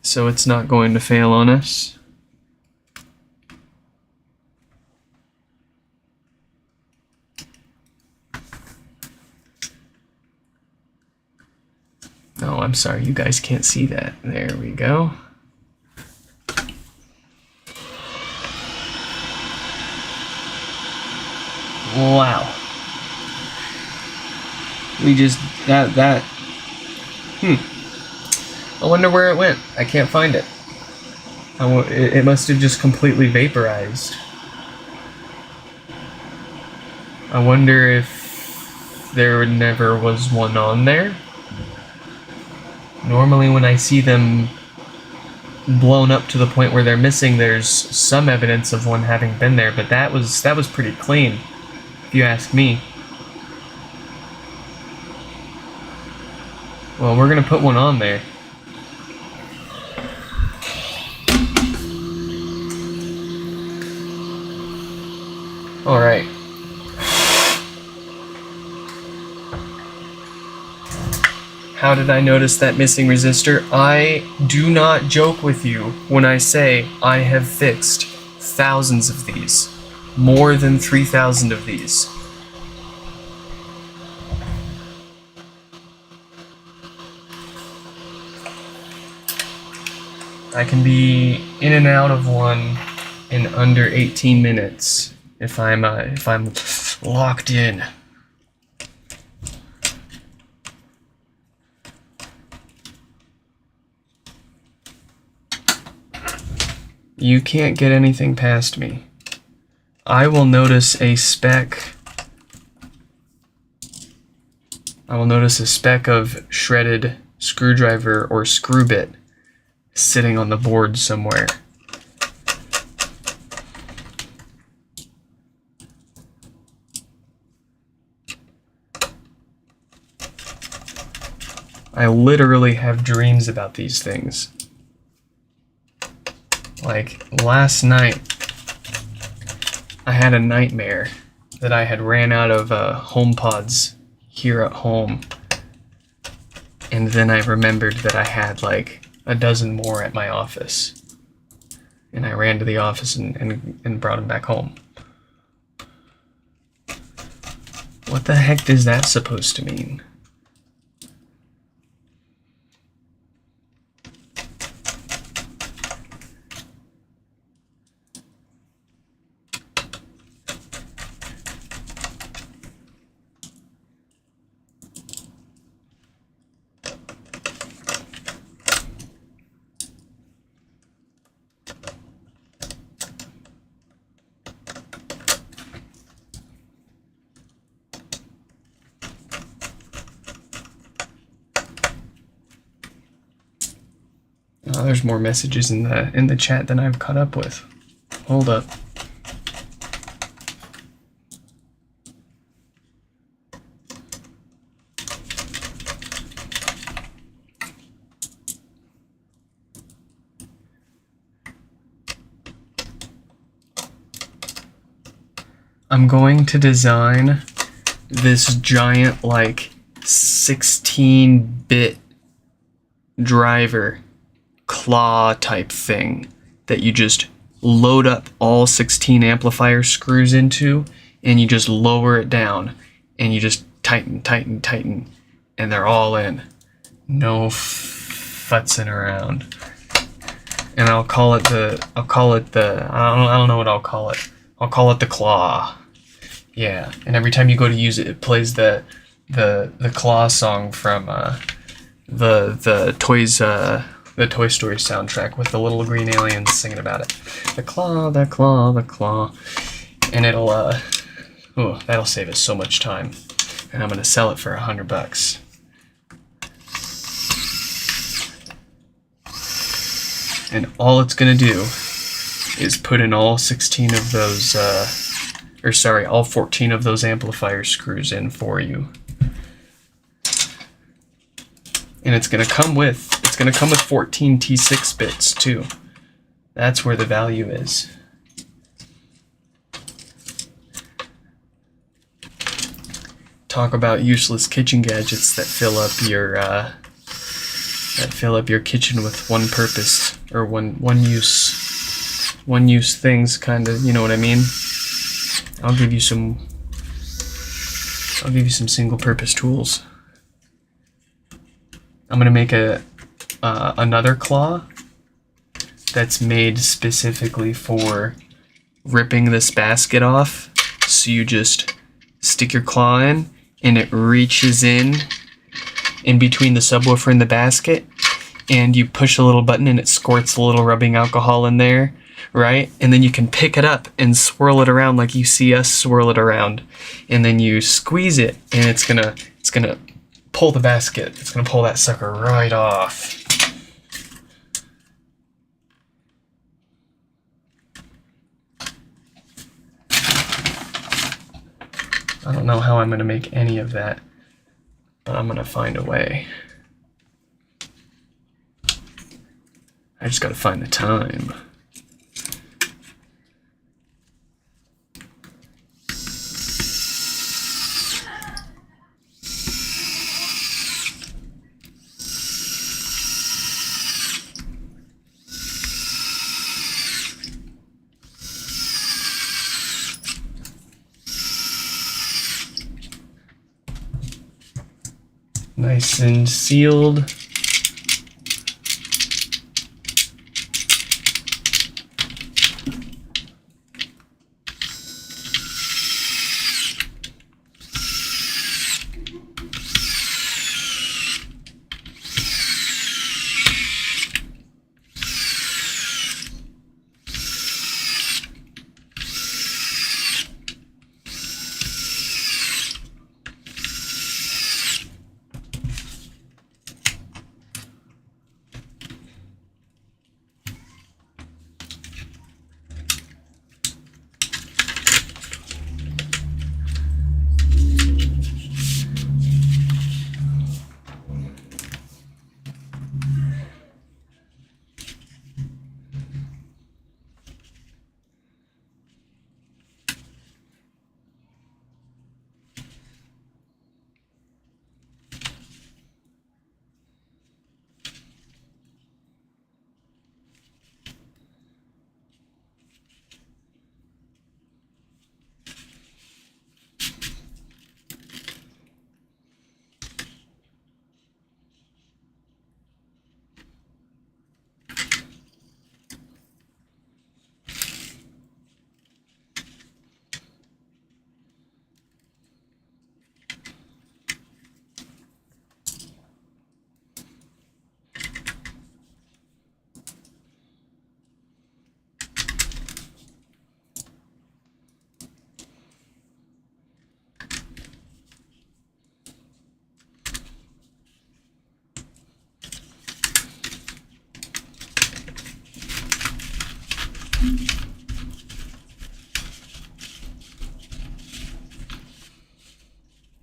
So it's not going to fail on us. Oh, I'm sorry, you guys can't see that. There we go. Wow. We just, I wonder where it went. I can't find it. It must have just completely vaporized. I wonder if there never was one on there. Normally when I see them blown up to the point where they're missing, there's some evidence of one having been there, but that was pretty clean, if you ask me. Well, we're gonna put one on there. How did I notice that missing resistor? I do not joke with you when I say I have fixed thousands of these. More than 3,000 of these. I can be in and out of one in under 18 minutes if I'm locked in. You can't get anything past me. I will notice a speck. I will notice a speck of shredded screwdriver or screw bit sitting on the board somewhere. I literally have dreams about these things. Like last night, I had a nightmare that I had ran out of HomePods here at home. And then I remembered that I had like a dozen more at my office. And I ran to the office and brought them back home. What the heck is that supposed to mean? Oh, there's more messages in the chat than I've caught up with. Hold up. I'm going to design this giant like 16-bit driver claw type thing that you just load up all 16 amplifier screws into, and you just lower it down and you just tighten, and they're all in. No futzing around. And I don't know what I'll call it. I'll call it the claw. Yeah, and every time you go to use it, it plays the claw song from the Toy Story soundtrack with the little green aliens singing about it. The claw, the claw, the claw. And it'll that'll save us so much time. And I'm gonna sell it for $100. And all it's gonna do is put in all 16 of those all 14 of those amplifier screws in for you. And it's gonna come with 14 T6 bits too. That's where the value is. Talk about useless kitchen gadgets that fill up your kitchen with one purpose or one use things, kind of, you know what I mean? I'll give you some single purpose tools. I'm gonna make another claw that's made specifically for ripping this basket off. So you just stick your claw in and it reaches in between the subwoofer and the basket, and you push a little button and it squirts a little rubbing alcohol in there, right? And then you can pick it up and swirl it around like you see us swirl it around. And then you squeeze it and it's gonna pull the basket. It's gonna pull that sucker right off. I don't know how I'm gonna make any of that, but I'm gonna find a way. I just gotta find the time. nice and sealed.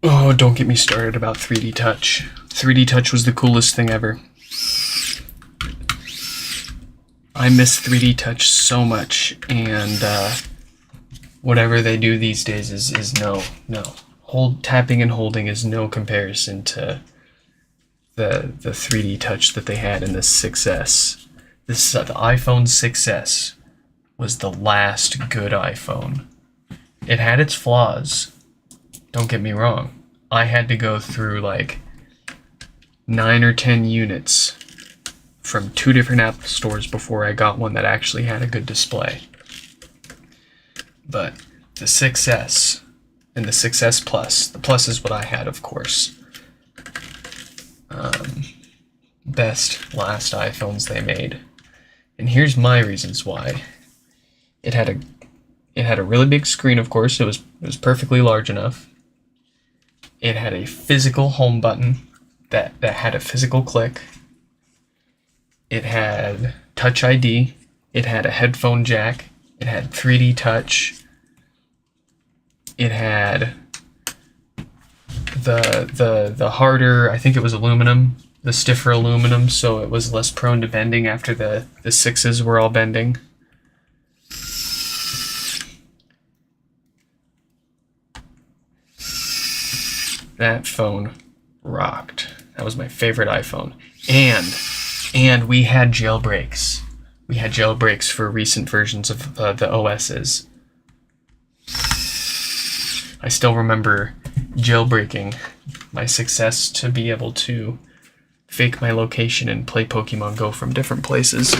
Oh, don't get me started about 3D Touch. 3D Touch was the coolest thing ever. I miss 3D Touch so much, and whatever they do these days is no. Tapping and holding is no comparison to the 3D Touch that they had in the 6S. The iPhone 6S was the last good iPhone. It had its flaws. Don't get me wrong. I had to go through like 9 or 10 units from 2 different Apple stores before I got one that actually had a good display. But the 6S and the 6S Plus, the Plus is what I had, of course. Best last iPhones they made. And here's my reasons why. It had a really big screen, of course. It was perfectly large enough. It had a physical home button that had a physical click. It had Touch ID. It had a headphone jack. It had 3D Touch. It had the harder, I think it was aluminum, the stiffer aluminum, so it was less prone to bending after the 6s were all bending. That phone rocked. That was my favorite iPhone. And we had jailbreaks. We had jailbreaks for recent versions of the OSs. I still remember jailbreaking my 6S to be able to fake my location and play Pokemon Go from different places.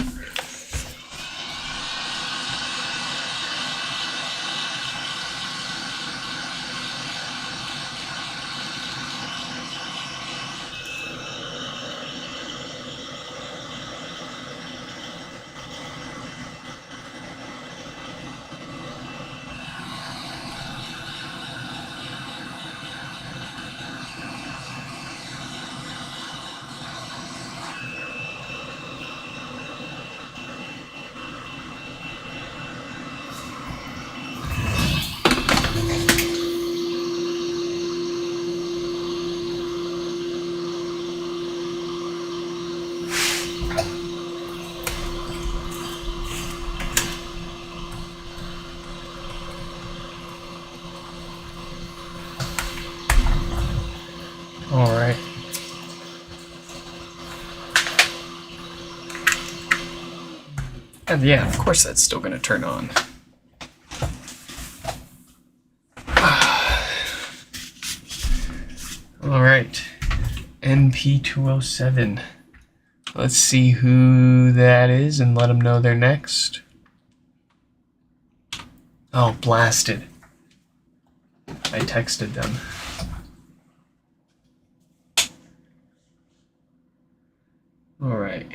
Alright. And yeah, of course that's still going to turn on. Alright. NP207. Let's see who that is and let them know they're next. Oh, blasted. I texted them. All right.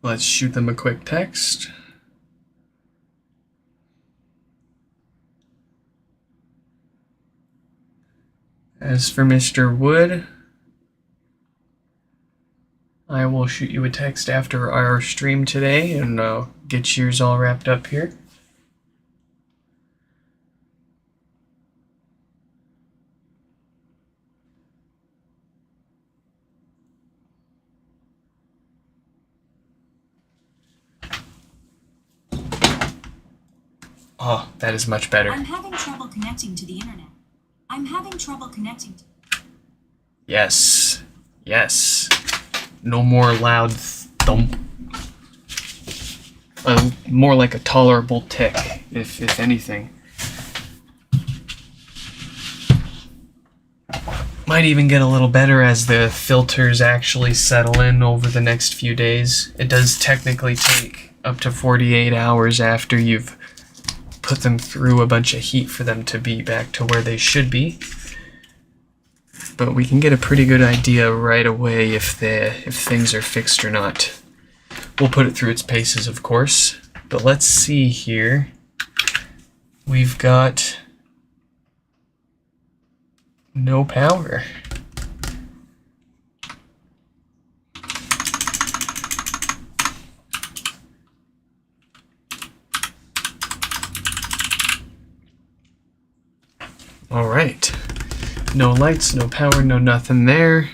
Let's shoot them a quick text. As for Mr. Wood, I will shoot you a text after our stream today and get yours all wrapped up here. Oh, that is much better. I'm having trouble connecting to the internet. I'm having trouble connecting to... Yes. Yes. No more loud thump. More like a tolerable tick, if anything. Might even get a little better as the filters actually settle in over the next few days. It does technically take up to 48 hours after you've put them through a bunch of heat for them to be back to where they should be. But we can get a pretty good idea right away if things are fixed or not. We'll put it through its paces, of course. But let's see here. We've got no power. All right. No lights, no power, no nothing there.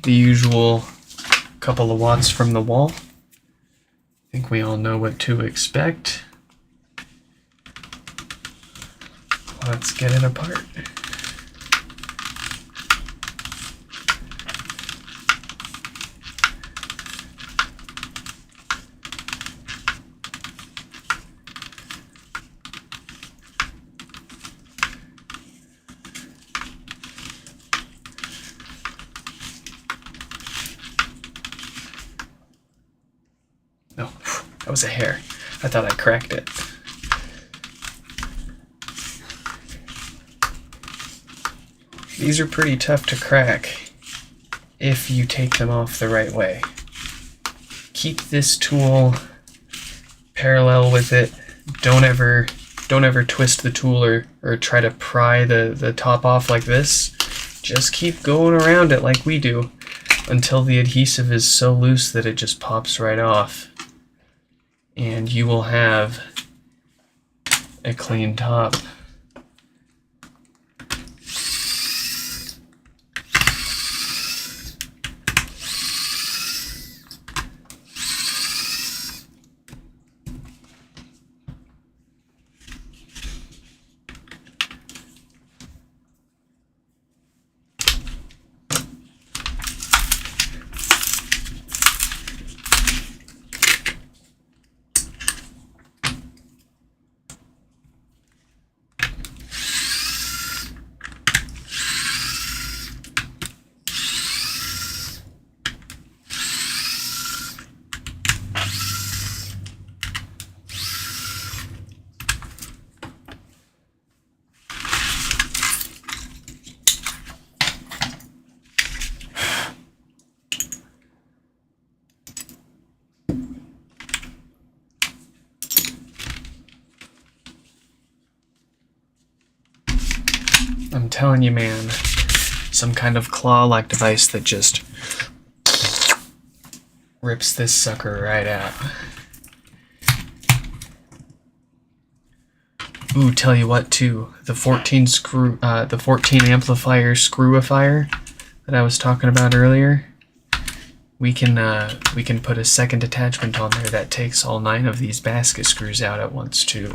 The usual couple of watts from the wall. I think we all know what to expect. Let's get it apart. No, that was a hair. I thought I cracked it. These are pretty tough to crack if you take them off the right way. Keep this tool parallel with it. Don't ever twist the tool or try to pry the top off like this. Just keep going around it like we do until the adhesive is so loose that it just pops right off. And you will have a clean top. I'm telling you, man, some kind of claw-like device that just rips this sucker right out. Ooh, tell you what, too, the 14 amplifier screwifier that I was talking about earlier, we can put a second attachment on there that takes all 9 of these basket screws out at once, too.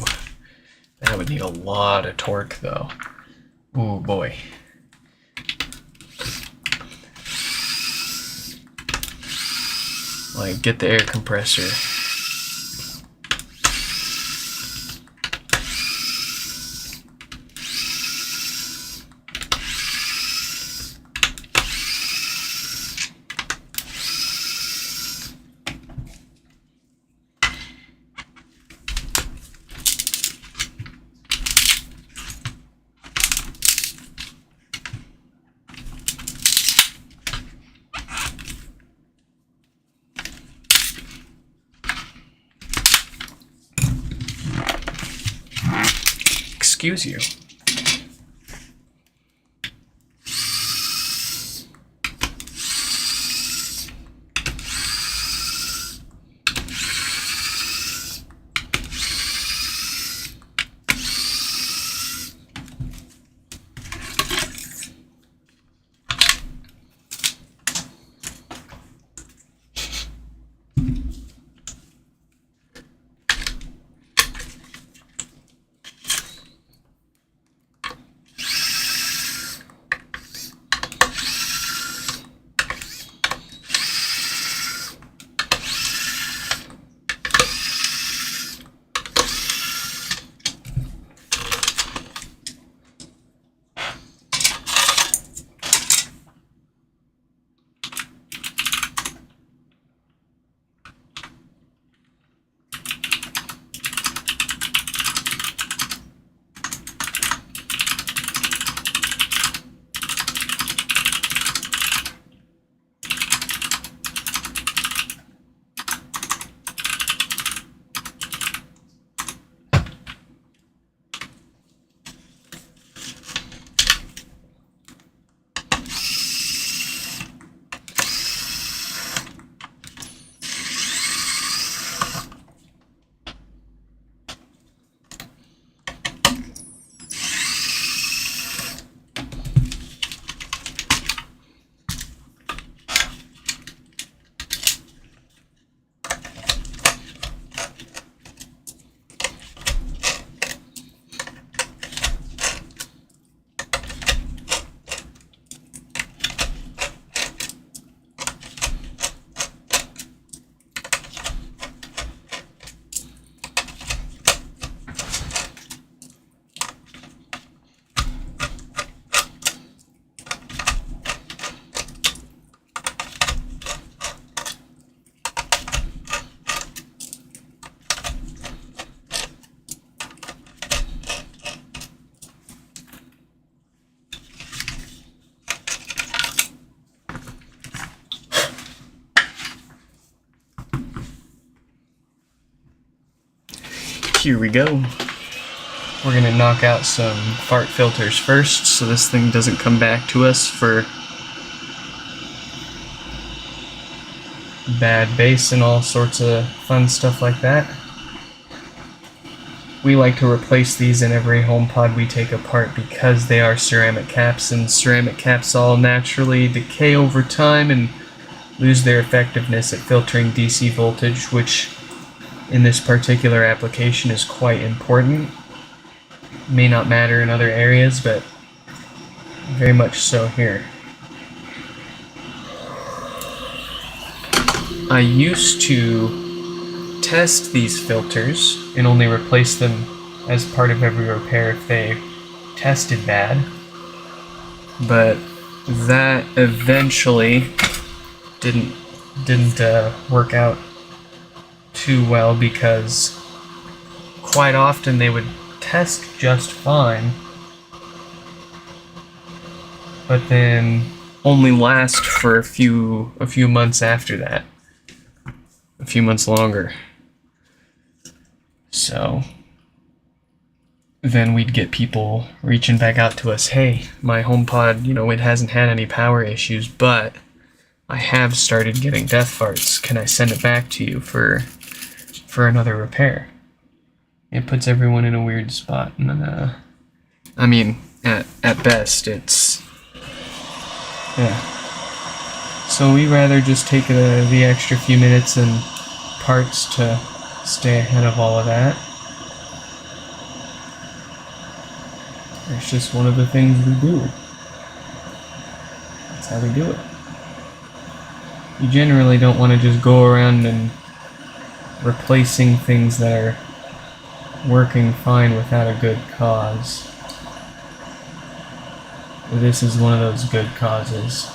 That would need a lot of torque, though. Ooh, boy. like get the air compressor. Excuse you. Here we go. We're gonna knock out some fart filters first so this thing doesn't come back to us for bad bass and all sorts of fun stuff like that. We like to replace these in every HomePod we take apart because they are ceramic caps, and ceramic caps all naturally decay over time and lose their effectiveness at filtering DC voltage, which in this particular application is quite important. May not matter in other areas, but very much so here. I used to test these filters and only replace them as part of every repair if they tested bad, but that eventually didn't work out too well because quite often they would test just fine, but then only last for a few months after that, a few months longer. So then we'd get people reaching back out to us, hey, my HomePod, it hasn't had any power issues, but I have started getting death farts. Can I send it back to you for another repair? It puts everyone in a weird spot, and I mean, at best, it's yeah. So we rather just take the extra few minutes and parts to stay ahead of all of that. It's just one of the things we do. That's how we do it. You generally don't want to just go around and replacing things that are working fine without a good cause. This is one of those good causes.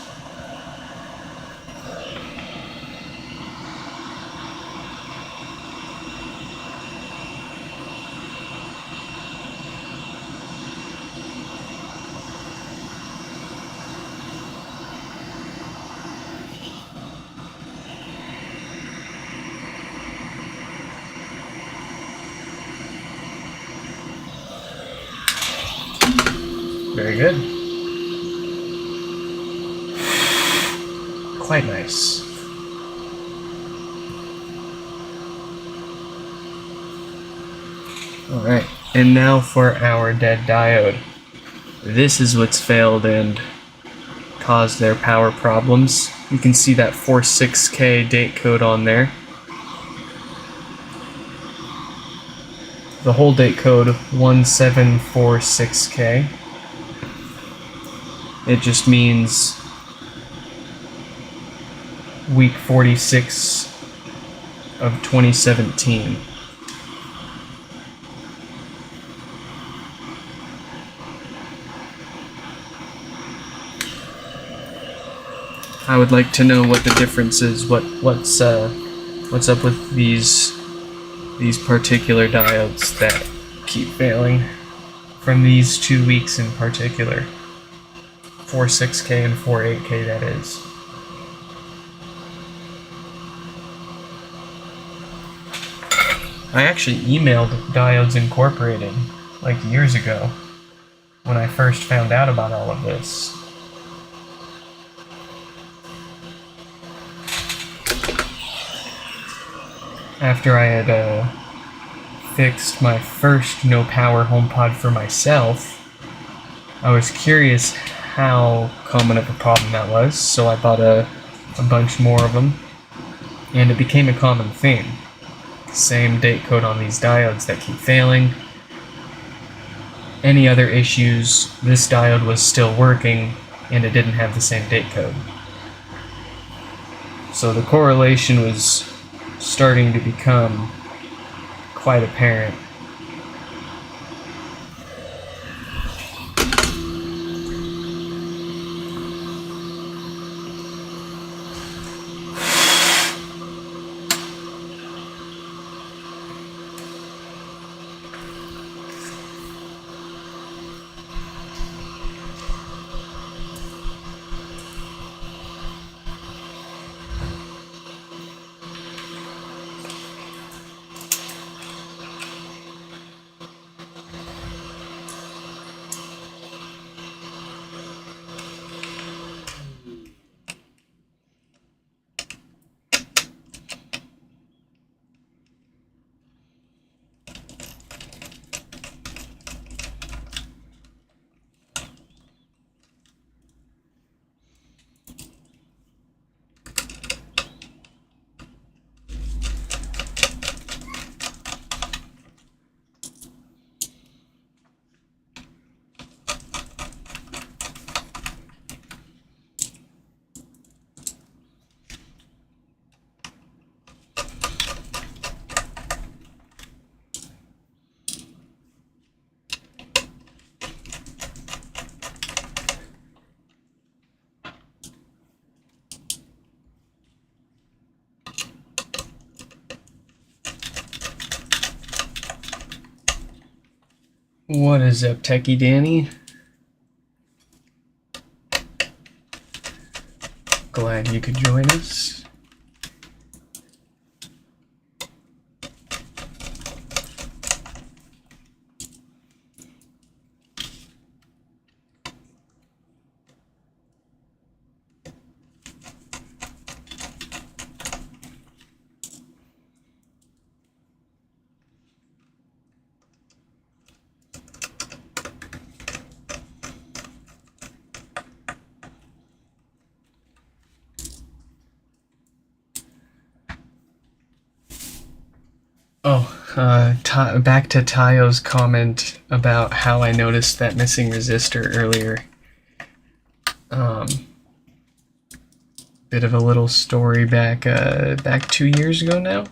Very good. Quite nice. Alright, and now for our dead diode. This is what's failed and caused their power problems. You can see that 46K date code on there. The whole date code 1746K. It just means week 46 of 2017. I would like to know what the difference is. What's up with these particular diodes that keep failing from these 2 weeks in particular. 46K and 48K, that is. I actually emailed Diodes Incorporated like years ago when I first found out about all of this. After I had fixed my first no power HomePod for myself, I was curious how common of a problem that was, so I bought a bunch more of them, and it became a common theme. Same date code on these diodes that keep failing. Any other issues, this diode was still working, and it didn't have the same date code. So the correlation was starting to become quite apparent. What is up, Techie Danny? Glad you could join us. Back to Tayo's comment about how I noticed that missing resistor earlier. bit of a little story back 2 years ago now.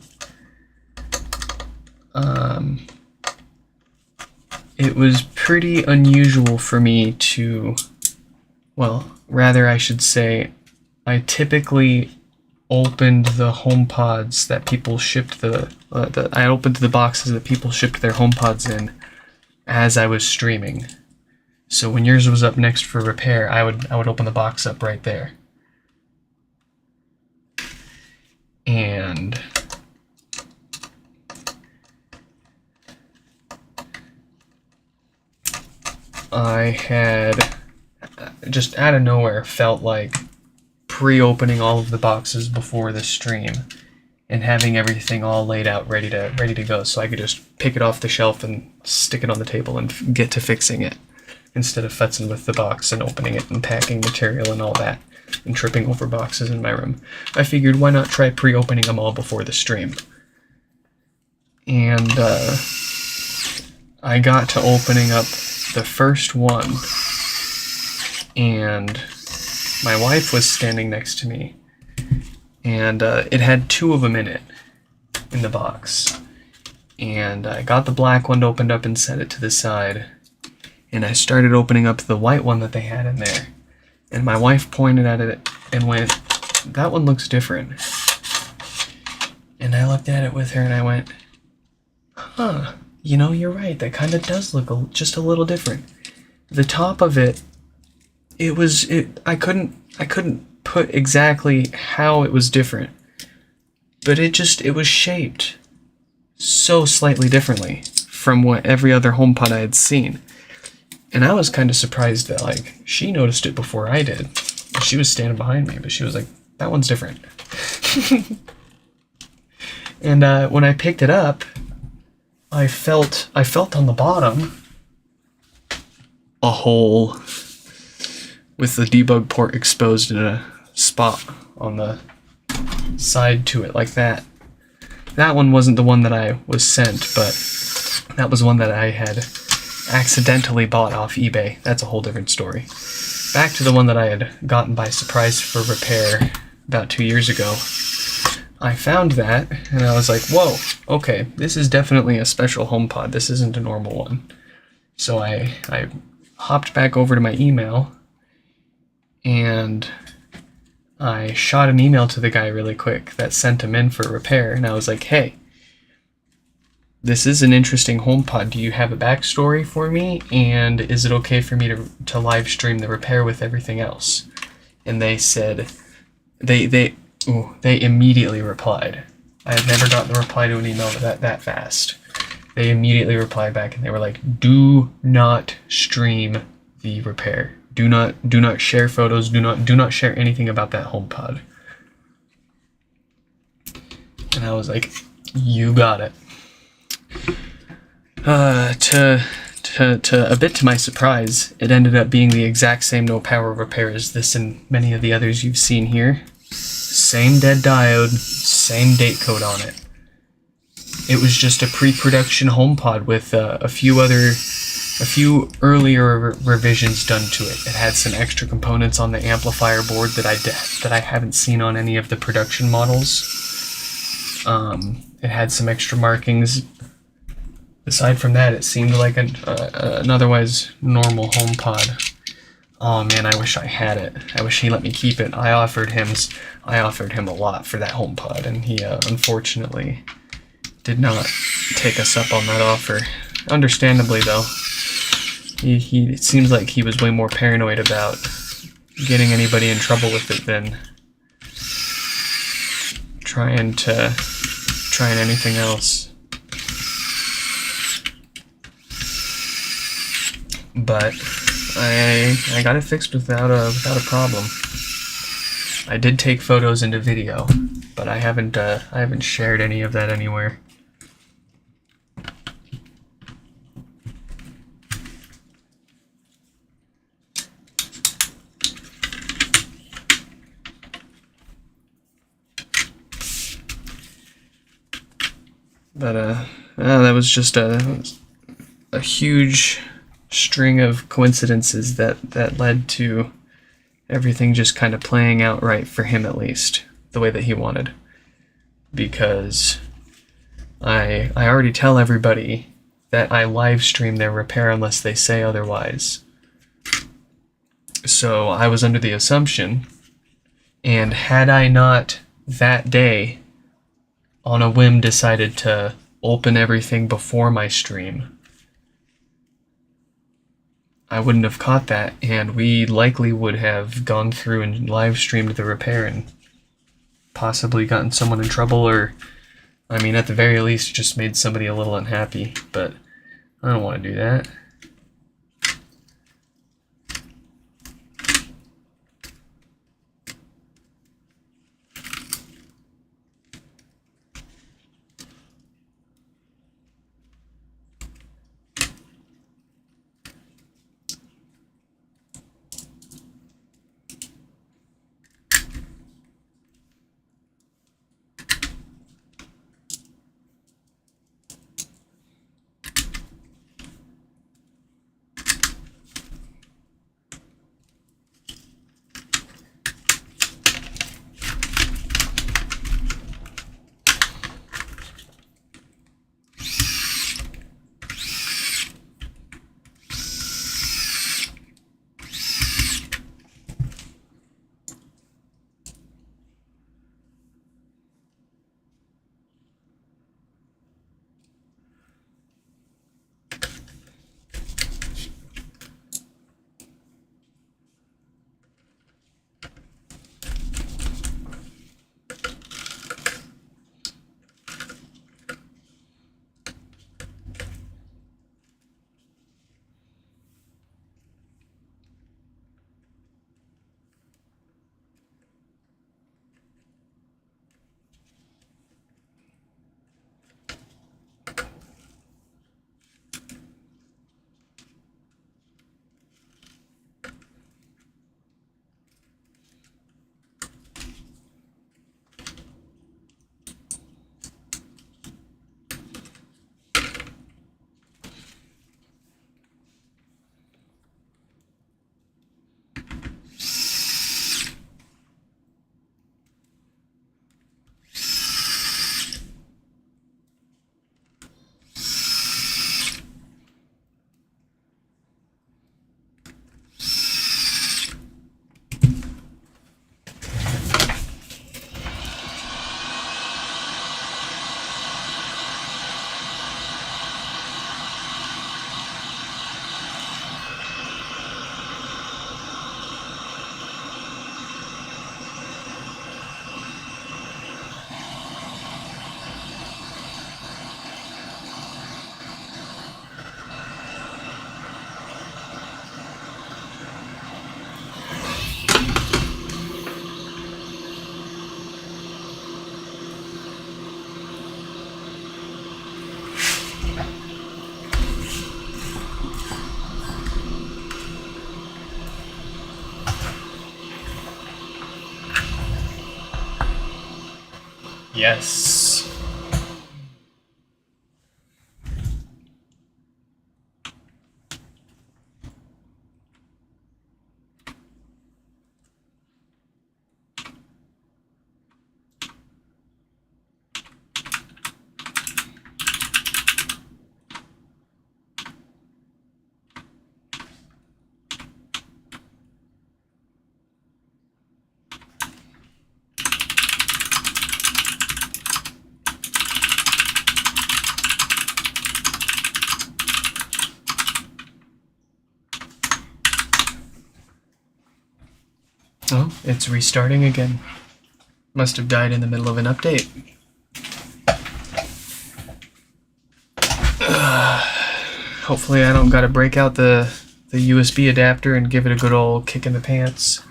It was pretty unusual for me to, well, rather I should say, I typically opened the HomePods that people shipped I opened the boxes that people shipped their HomePods in as I was streaming. So when yours was up next for repair, I would open the box up right there. And I had, just out of nowhere, felt like pre-opening all of the boxes before the stream and having everything all laid out ready to go, so I could just pick it off the shelf and stick it on the table and get to fixing it, instead of futzing with the box and opening it and packing material and all that and tripping over boxes in my room. I figured, why not try pre-opening them all before the stream? And I got to opening up the first one, and my wife was standing next to me, and it had 2 of them in the box. And I got the black one opened up and set it to the side, and I started opening up the white one that they had in there. And my wife pointed at it and went, "That one looks different." And I looked at it with her and I went, "Huh, you know, you're right, that kind of does look just a little different." The top of it, I couldn't put exactly how it was different, but it was shaped so slightly differently from what every other HomePod I had seen. And I was kind of surprised that, like, she noticed it before I did. She was standing behind me, but she was like, "That one's different." And when I picked it up, I felt on the bottom a hole with the debug port exposed in a spot on the side to it, like that. That one wasn't the one that I was sent, but that was one that I had accidentally bought off eBay. That's a whole different story. Back to the one that I had gotten by surprise for repair about 2 years ago. I found that, and I was like, whoa, okay, this is definitely a special HomePod. This isn't a normal one. So I hopped back over to my email, and I shot an email to the guy really quick that sent him in for repair, and I was like, "Hey, this is an interesting HomePod. Do you have a backstory for me? And is it okay for me to live stream the repair with everything else?" And they said, they immediately replied. I had never gotten a reply to an email that fast. They immediately replied back and they were like, "Do not stream the repair. Do not share photos. Do not share anything about that HomePod." And I was like, "You got it." To a bit to my surprise, it ended up being the exact same no power repair as this and many of the others you've seen here. Same dead diode, same date code on it. It was just a pre-production HomePod with a few earlier revisions done to it. It had some extra components on the amplifier board that I haven't seen on any of the production models. It had some extra markings. Aside from that, it seemed like an otherwise normal HomePod. Oh man, I wish I had it. I wish he let me keep it. I offered him a lot for that HomePod, and he unfortunately did not take us up on that offer. Understandably, though, it seems like he was way more paranoid about getting anybody in trouble with it than trying anything else. But I got it fixed without a problem. I did take photos into video, but I haven't shared any of that anywhere. But that was just a huge string of coincidences that led to everything just kind of playing out right for him, at least the way that he wanted, because I already tell everybody that I live stream their repair unless they say otherwise. So I was under the assumption, and had I not that day on a whim decided to open everything before my stream, I wouldn't have caught that, and we likely would have gone through and live streamed the repair and possibly gotten someone in trouble, or, I mean, at the very least, just made somebody a little unhappy, but I don't want to do that. Yes. Oh, it's restarting again. Must have died in the middle of an update. Hopefully I don't gotta break out the USB adapter and give it a good old kick in the pants.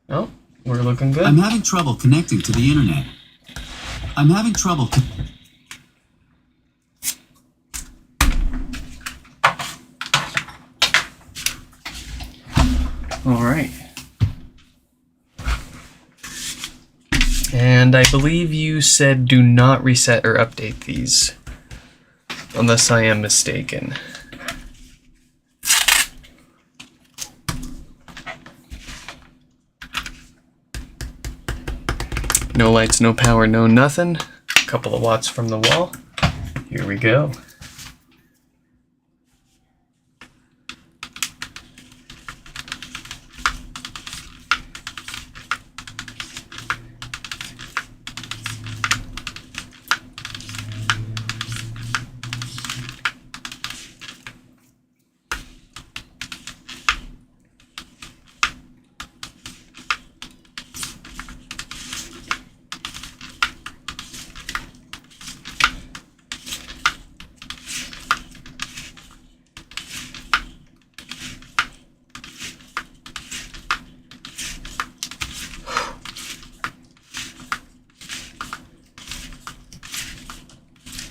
Oh, we're looking good. I'm having trouble connecting to the internet. I'm having trouble. All right. And I believe you said do not reset or update these, unless I am mistaken. No lights, no power, no nothing. A couple of watts from the wall. Here we go.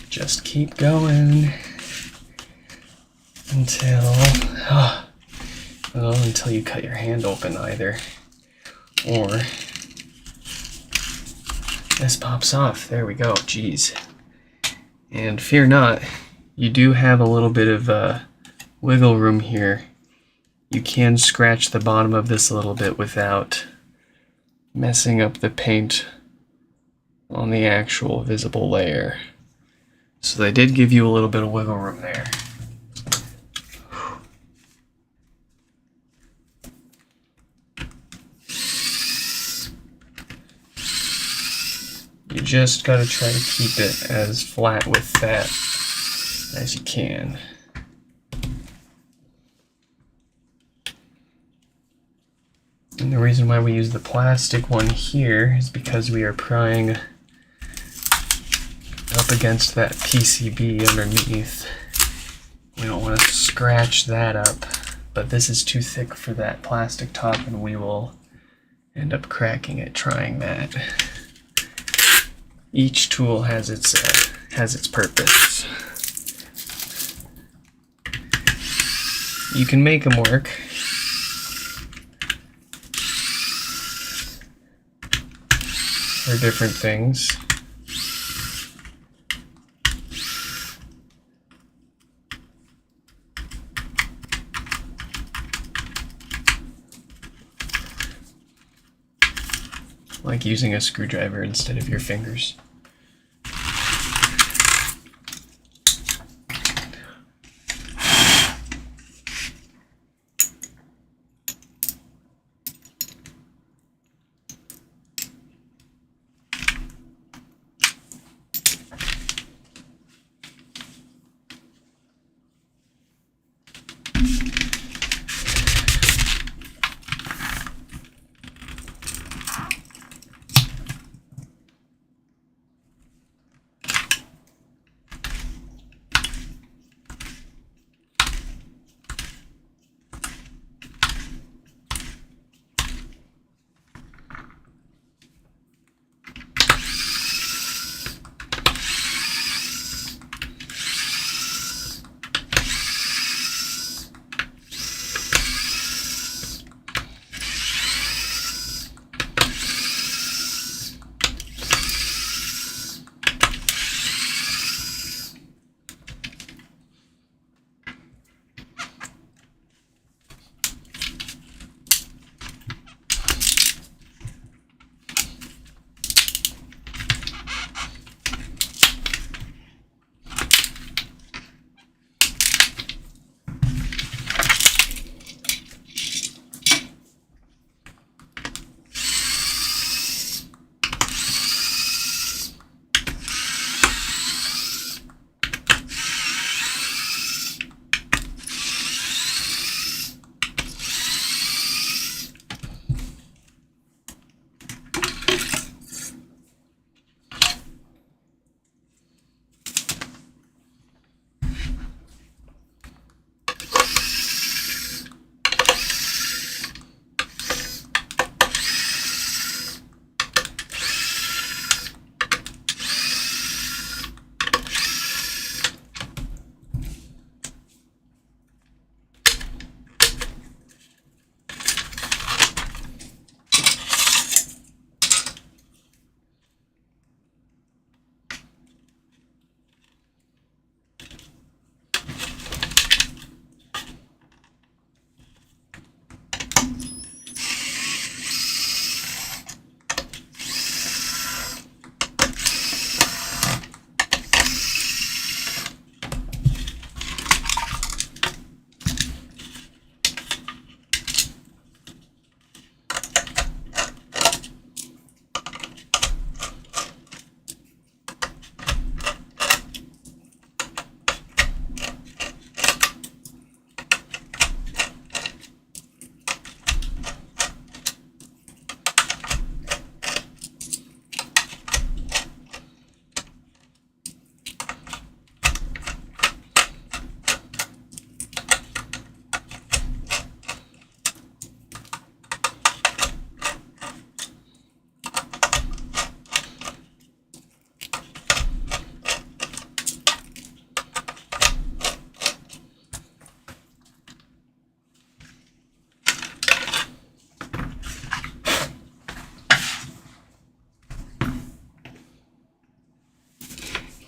Just keep going until you cut your hand open either, or this pops off. There we go. Jeez. And fear not, you do have a little bit of wiggle room here. You can scratch the bottom of this a little bit without messing up the paint on the actual visible layer. So they did give you a little bit of wiggle room there. You just gotta try to keep it as flat with that as you can. And the reason why we use the plastic one here is because we are prying up against that PCB underneath. We don't want to scratch that up, but this is too thick for that plastic top, and we will end up cracking it trying that. Each tool has its purpose. You can make them work. For different things. Like using a screwdriver instead of your fingers.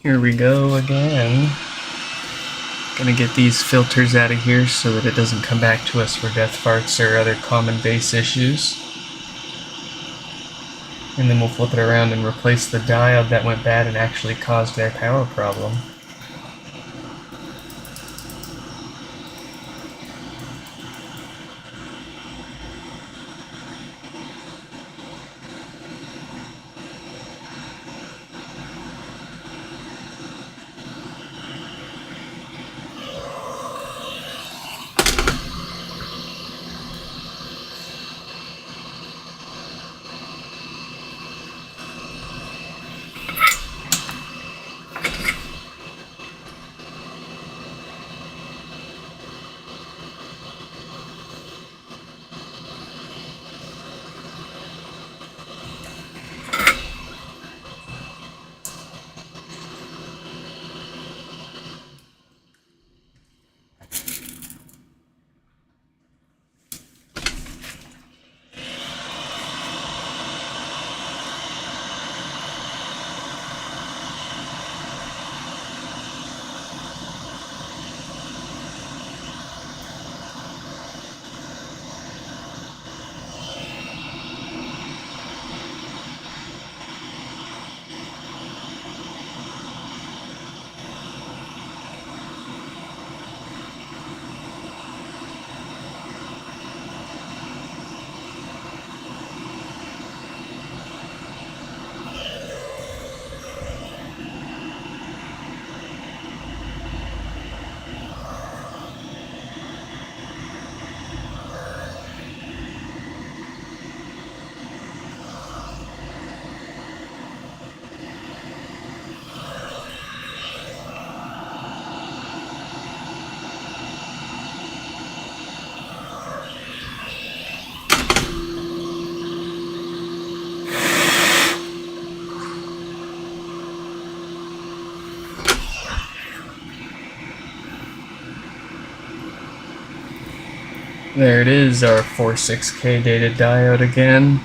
Here we go again. Gonna get these filters out of here so that it doesn't come back to us for death farts or other common base issues. And then we'll flip it around and replace the diode that went bad and actually caused their power problem. There it is, our 46K dated diode again.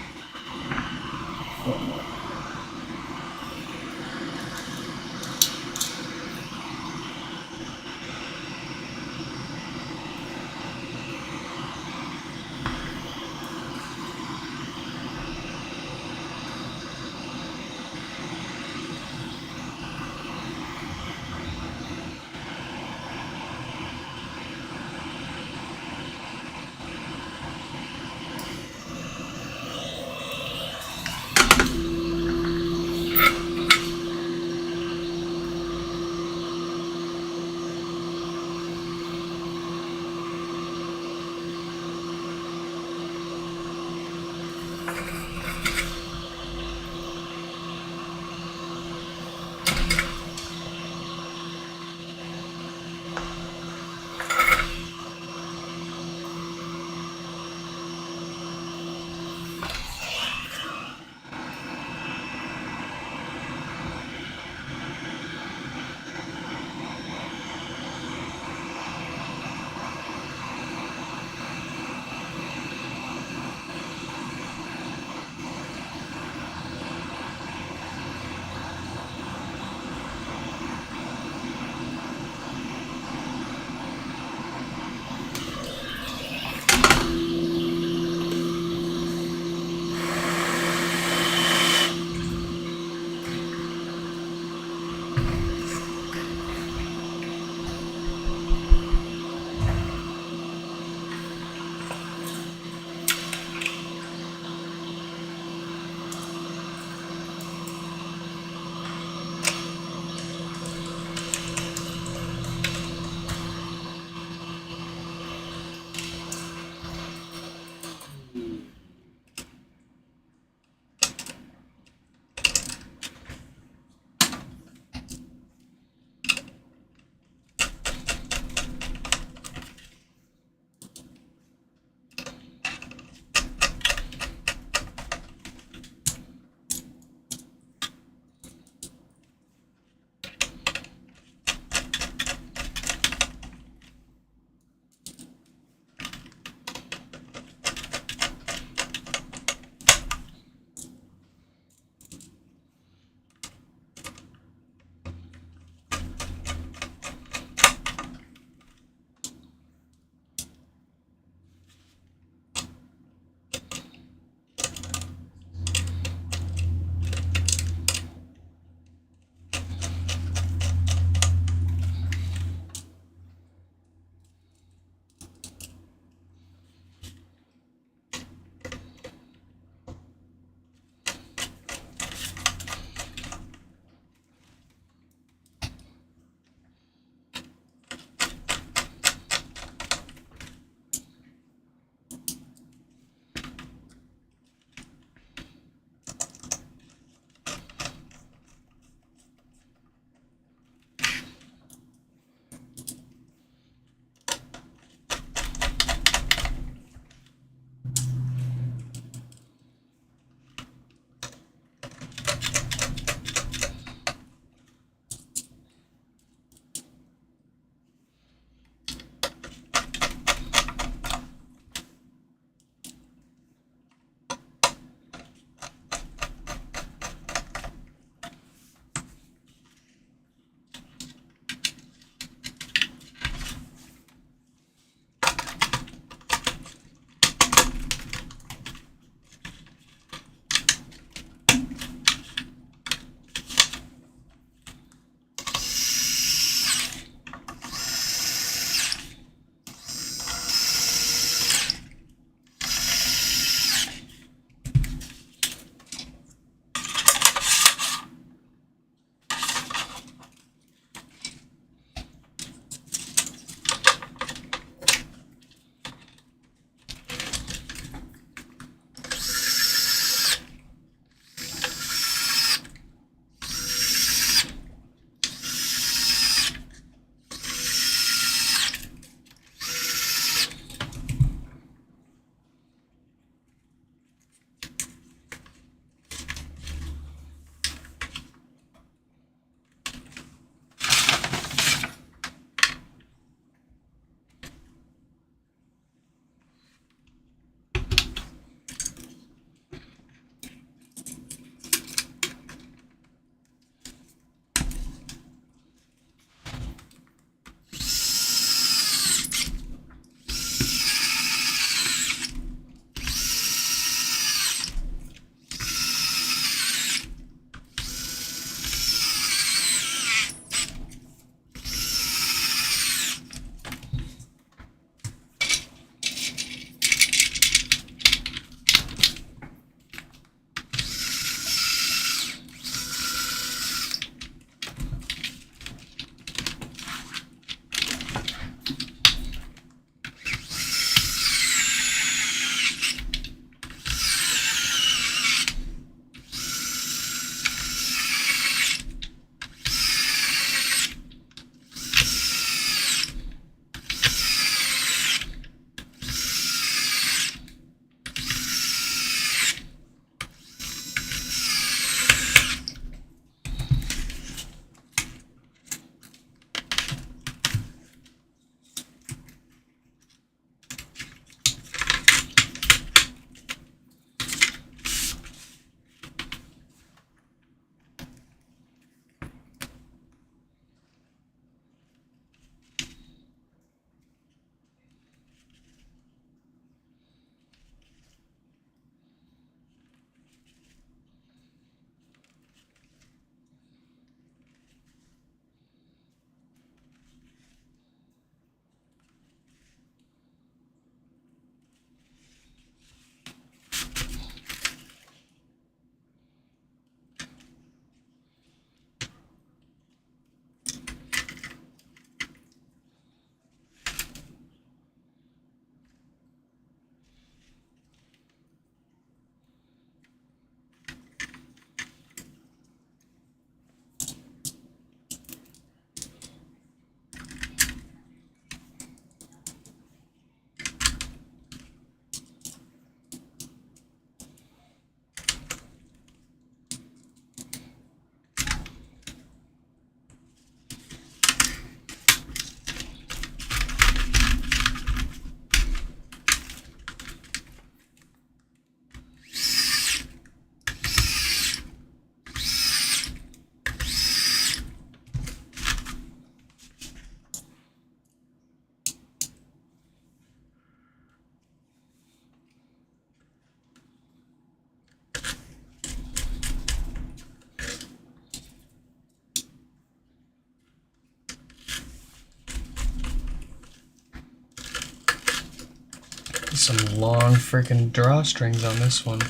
Some long freaking drawstrings on this one.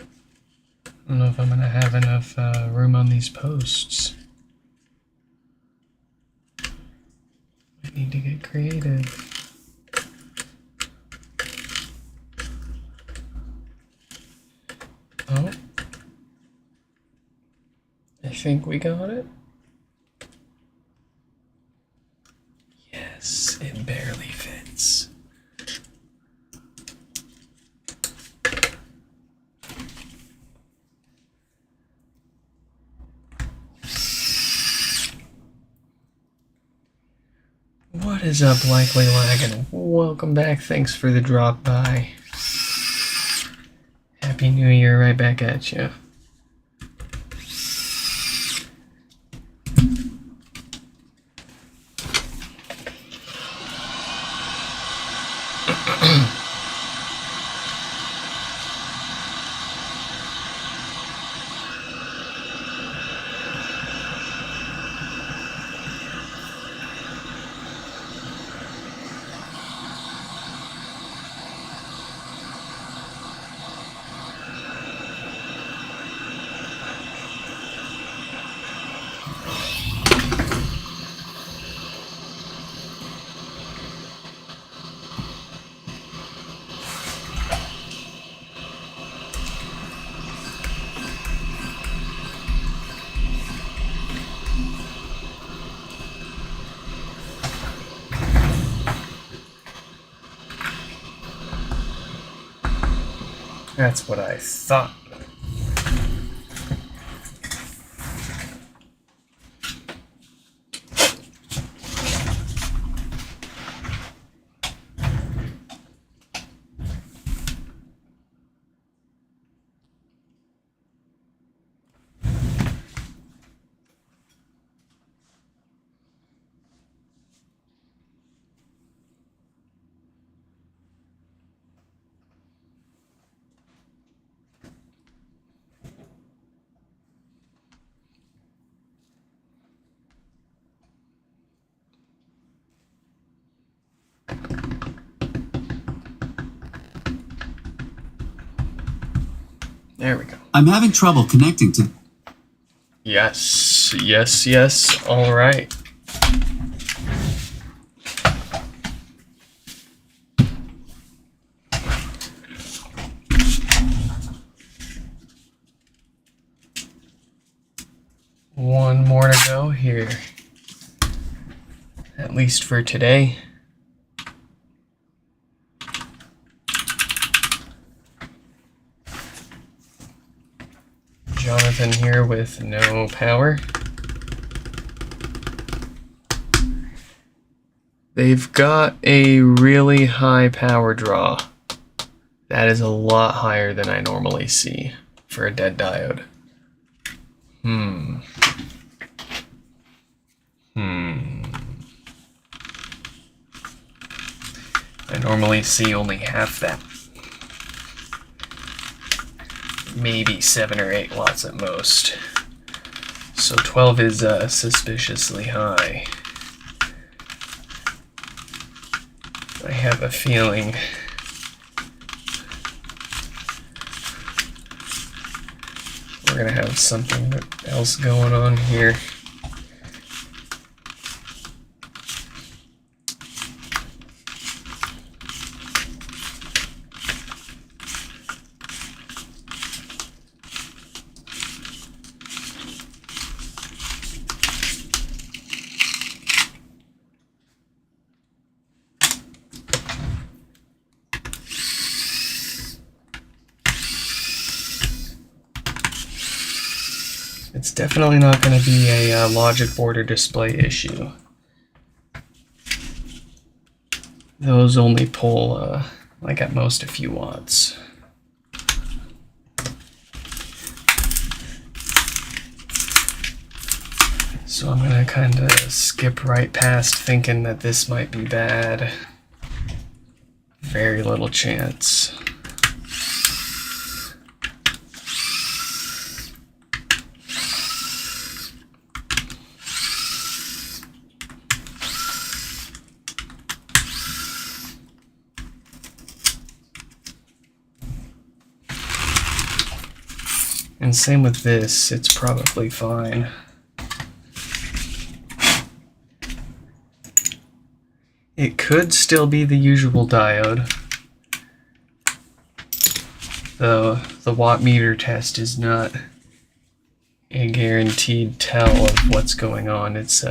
I don't know if I'm gonna have enough room on these posts. I need to get creative. Oh, I think we got it. Yes, it barely fits. What is up, Likely Laggin'? Welcome back. Thanks for the drop by. Happy New Year right back at you. That's what I thought. There we go. I'm having trouble connecting to... Yes, yes, yes. All right. One more to go here. At least for today. Jonathan here with no power. They've got a really high power draw. That is a lot higher than I normally see for a dead diode. I normally see only half that. Maybe 7 or 8 watts at most. So 12 is suspiciously high. I have a feeling we're gonna have something else going on here. It's definitely not going to be a logic board or display issue. Those only pull, like at most, a few watts. So I'm going to kind of skip right past thinking that this might be bad. Very little chance. And same with this, it's probably fine. It could still be the usual diode, though the watt meter test is not a guaranteed tell of what's going on. It's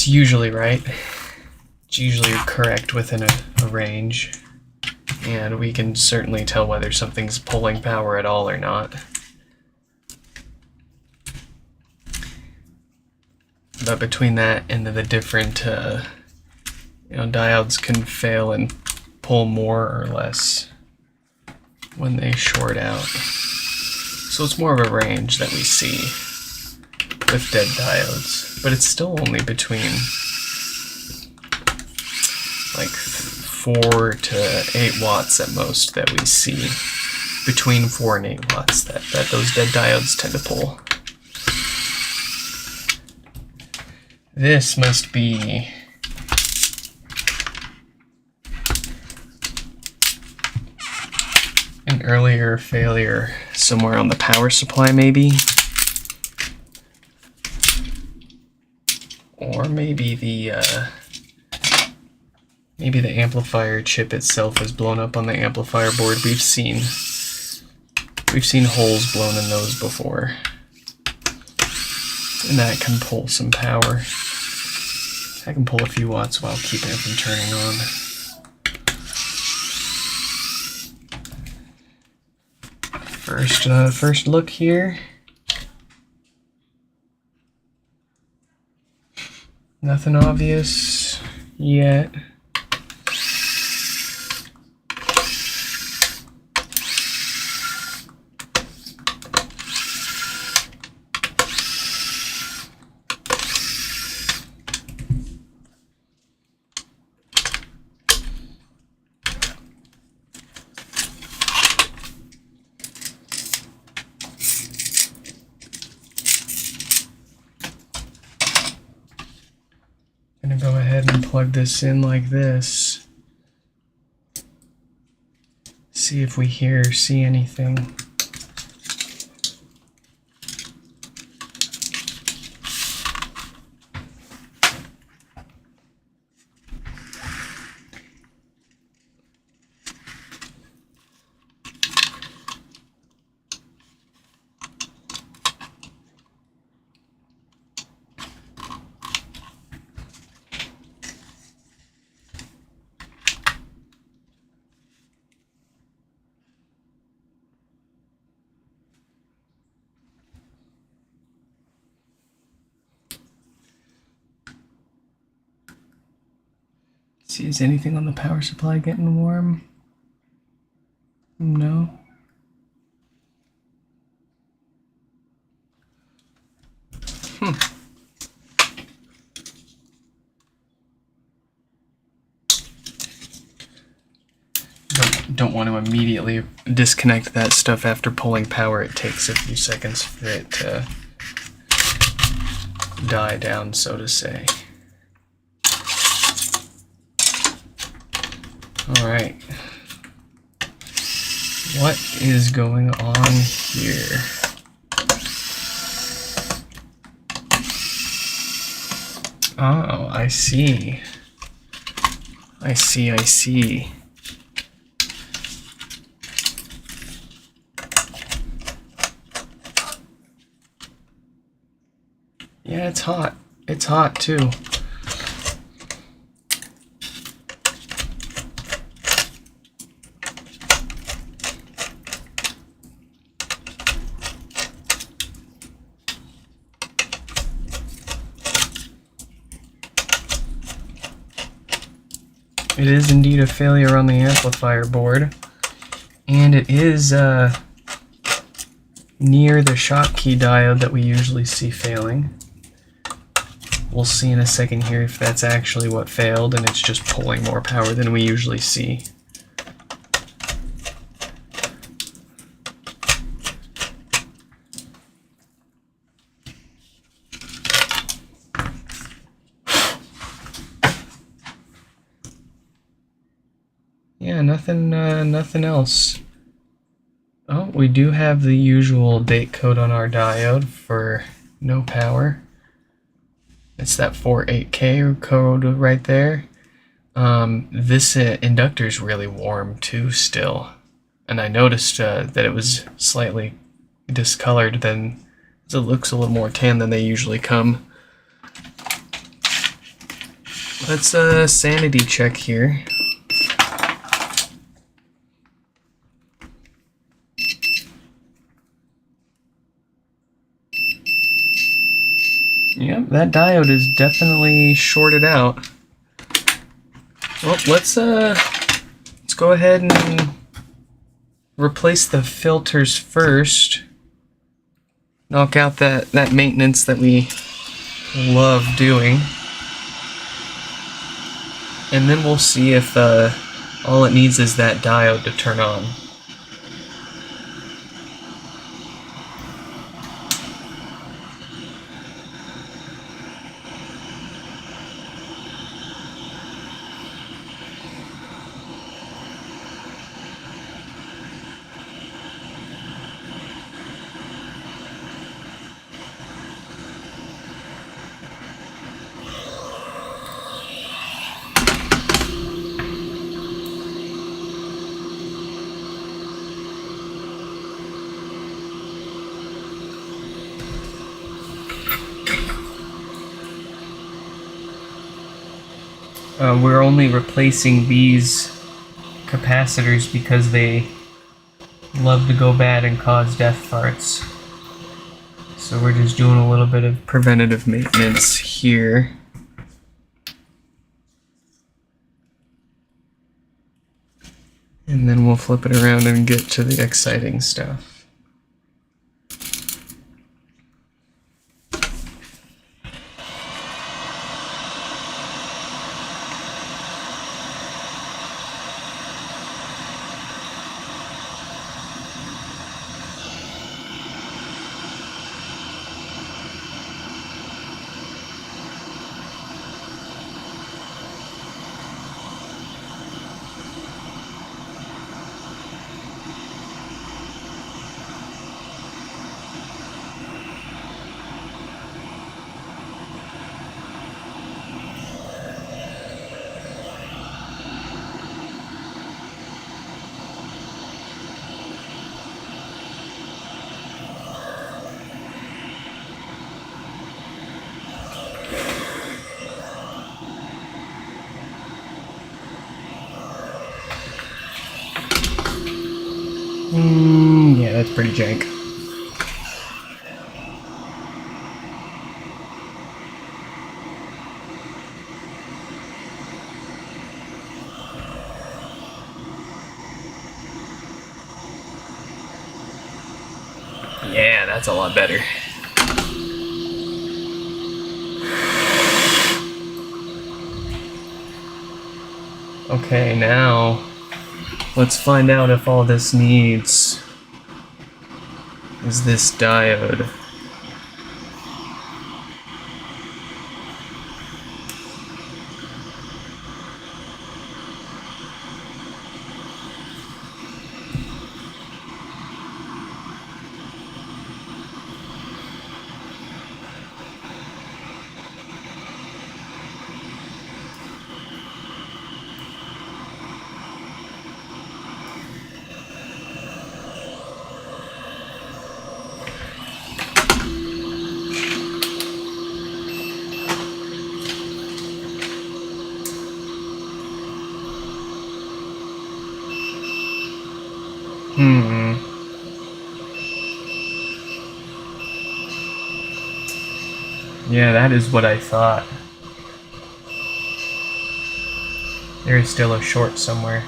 usually right. It's usually correct within a range, and we can certainly tell whether something's pulling power at all or not. But between that and the different diodes can fail and pull more or less when they short out. So it's more of a range that we see with dead diodes, but it's still only between like 4 to 8 watts at most that we see. Between 4 and 8 watts that those dead diodes tend to pull. This must be an earlier failure somewhere on the power supply, maybe. Or maybe the amplifier chip itself is blown up on the amplifier board. We've seen holes blown in those before. And that can pull some power. I can pull a few watts while keeping it from turning on. First look here. Nothing obvious yet. I'm gonna go ahead and plug this in like this. See if we see anything. See, is anything on the power supply getting warm? No. Don't want to immediately disconnect that stuff after pulling power. It takes a few seconds for it to die down, so to say. Alright. What is going on here? Oh, I see. I see. Yeah, it's hot. It's hot too. It is indeed a failure on the amplifier board, and it is near the Schottky diode that we usually see failing. We'll see in a second here if that's actually what failed and it's just pulling more power than we usually see. Yeah, nothing else. Oh, we do have the usual date code on our diode for no power. It's that 48K code right there. This inductor is really warm too still. And I noticed that it was slightly discolored, then it looks a little more tan than they usually come. Let's sanity check here. Yep, that diode is definitely shorted out. Well, let's go ahead and replace the filters first. Knock out that maintenance that we love doing. And then we'll see if all it needs is that diode to turn on. We're only replacing these capacitors because they love to go bad and cause death farts. So we're just doing a little bit of preventative maintenance here. And then we'll flip it around and get to the exciting stuff. Yeah, that's pretty jank. Yeah, that's a lot better. Okay, now let's find out if all this needs is this diode. Yeah, that is what I thought. There is still a short somewhere.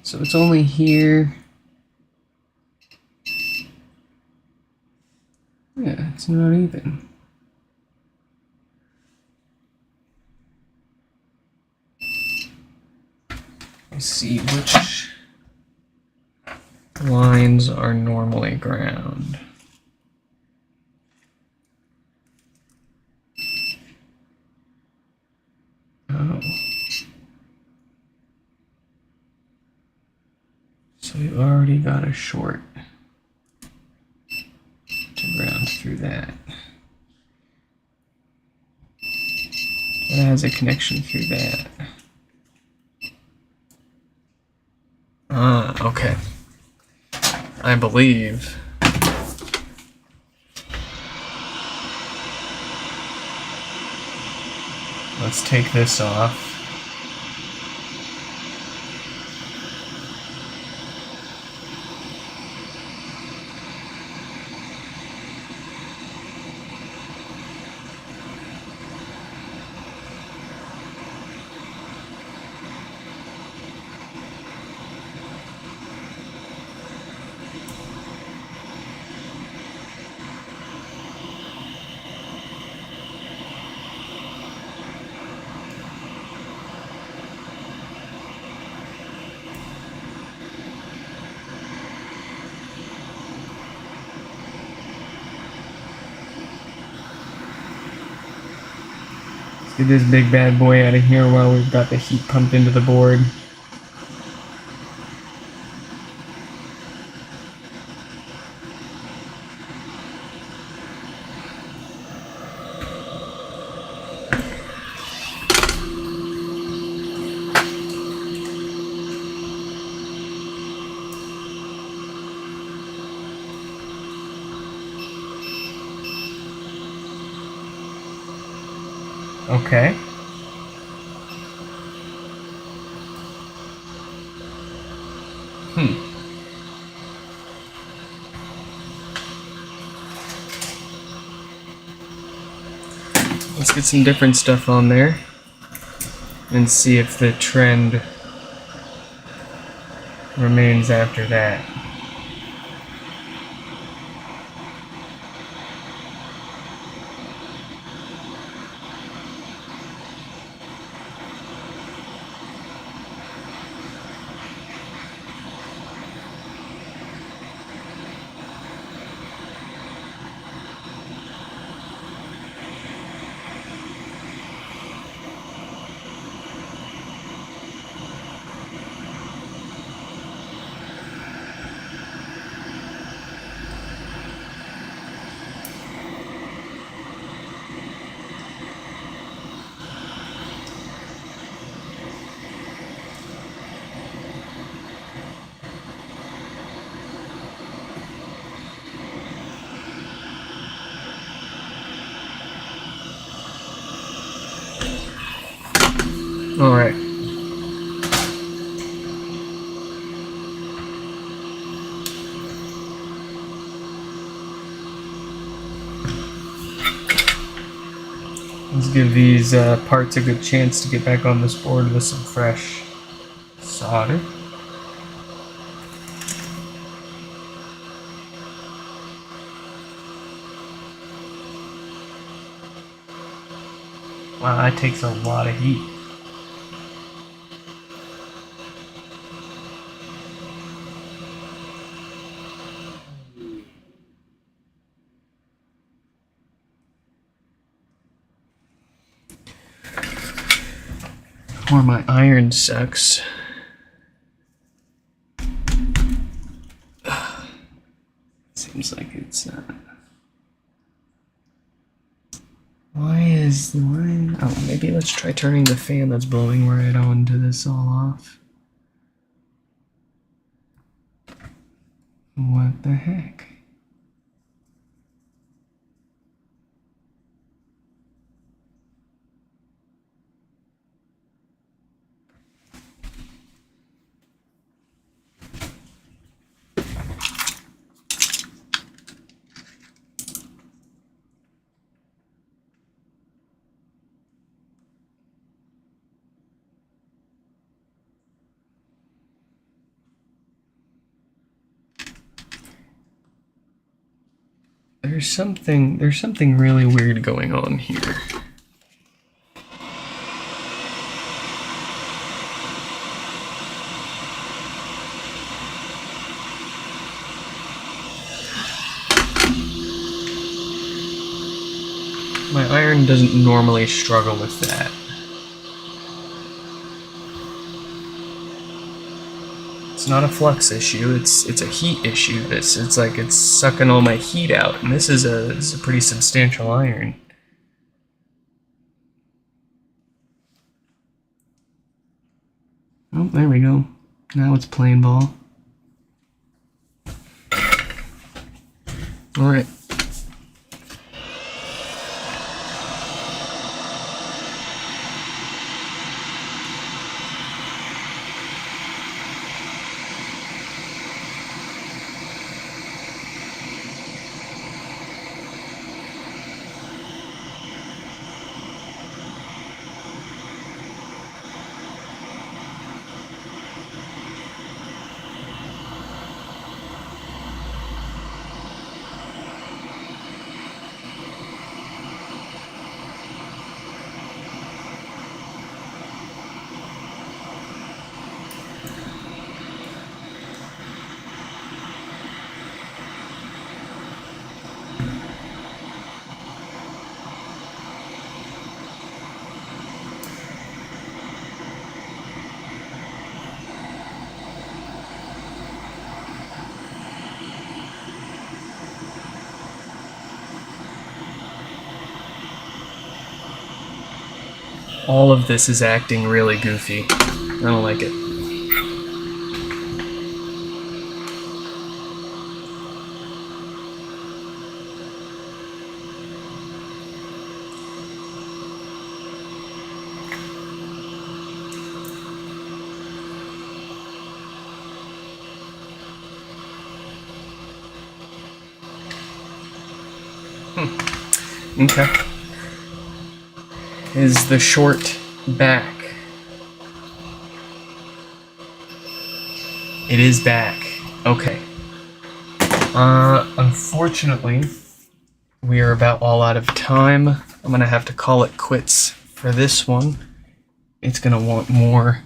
So it's only here. Yeah, it's not even. Let's see which lines are normally ground. Oh. So we've already got a short to ground through that. That has a connection through that. Ah, okay. I believe. Let's take this off. Get this big bad boy out of here while we've got the heat pumped into the board. Okay. Let's get some different stuff on there and see if the trend remains after that. All right. Let's give these parts a good chance to get back on this board with some fresh solder. Wow, that takes a lot of heat. Or my iron sucks. Seems like it's why? Oh, maybe let's try turning the fan that's blowing right onto this all off. What the heck? there's something really weird going on here. My iron doesn't normally struggle with that. It's not a flux issue, it's a heat issue. It's like it's sucking all my heat out, and this is a pretty substantial iron. Oh, there we go. Now it's playing ball. Alright. All of this is acting really goofy. I don't like it. Okay. Is the short back? It is back. Okay. Unfortunately, we are about all out of time. I'm gonna have to call it quits for this one. It's gonna want more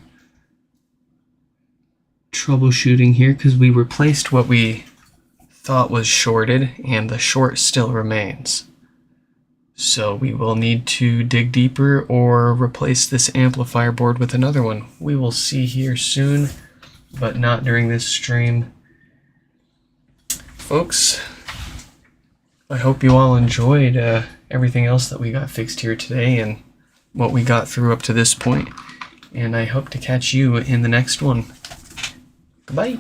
troubleshooting here because we replaced what we thought was shorted, and the short still remains. So we will need to dig deeper or replace this amplifier board with another one. We will see here soon, but not during this stream. Folks, I hope you all enjoyed everything else that we got fixed here today and what we got through up to this point. And I hope to catch you in the next one. Goodbye.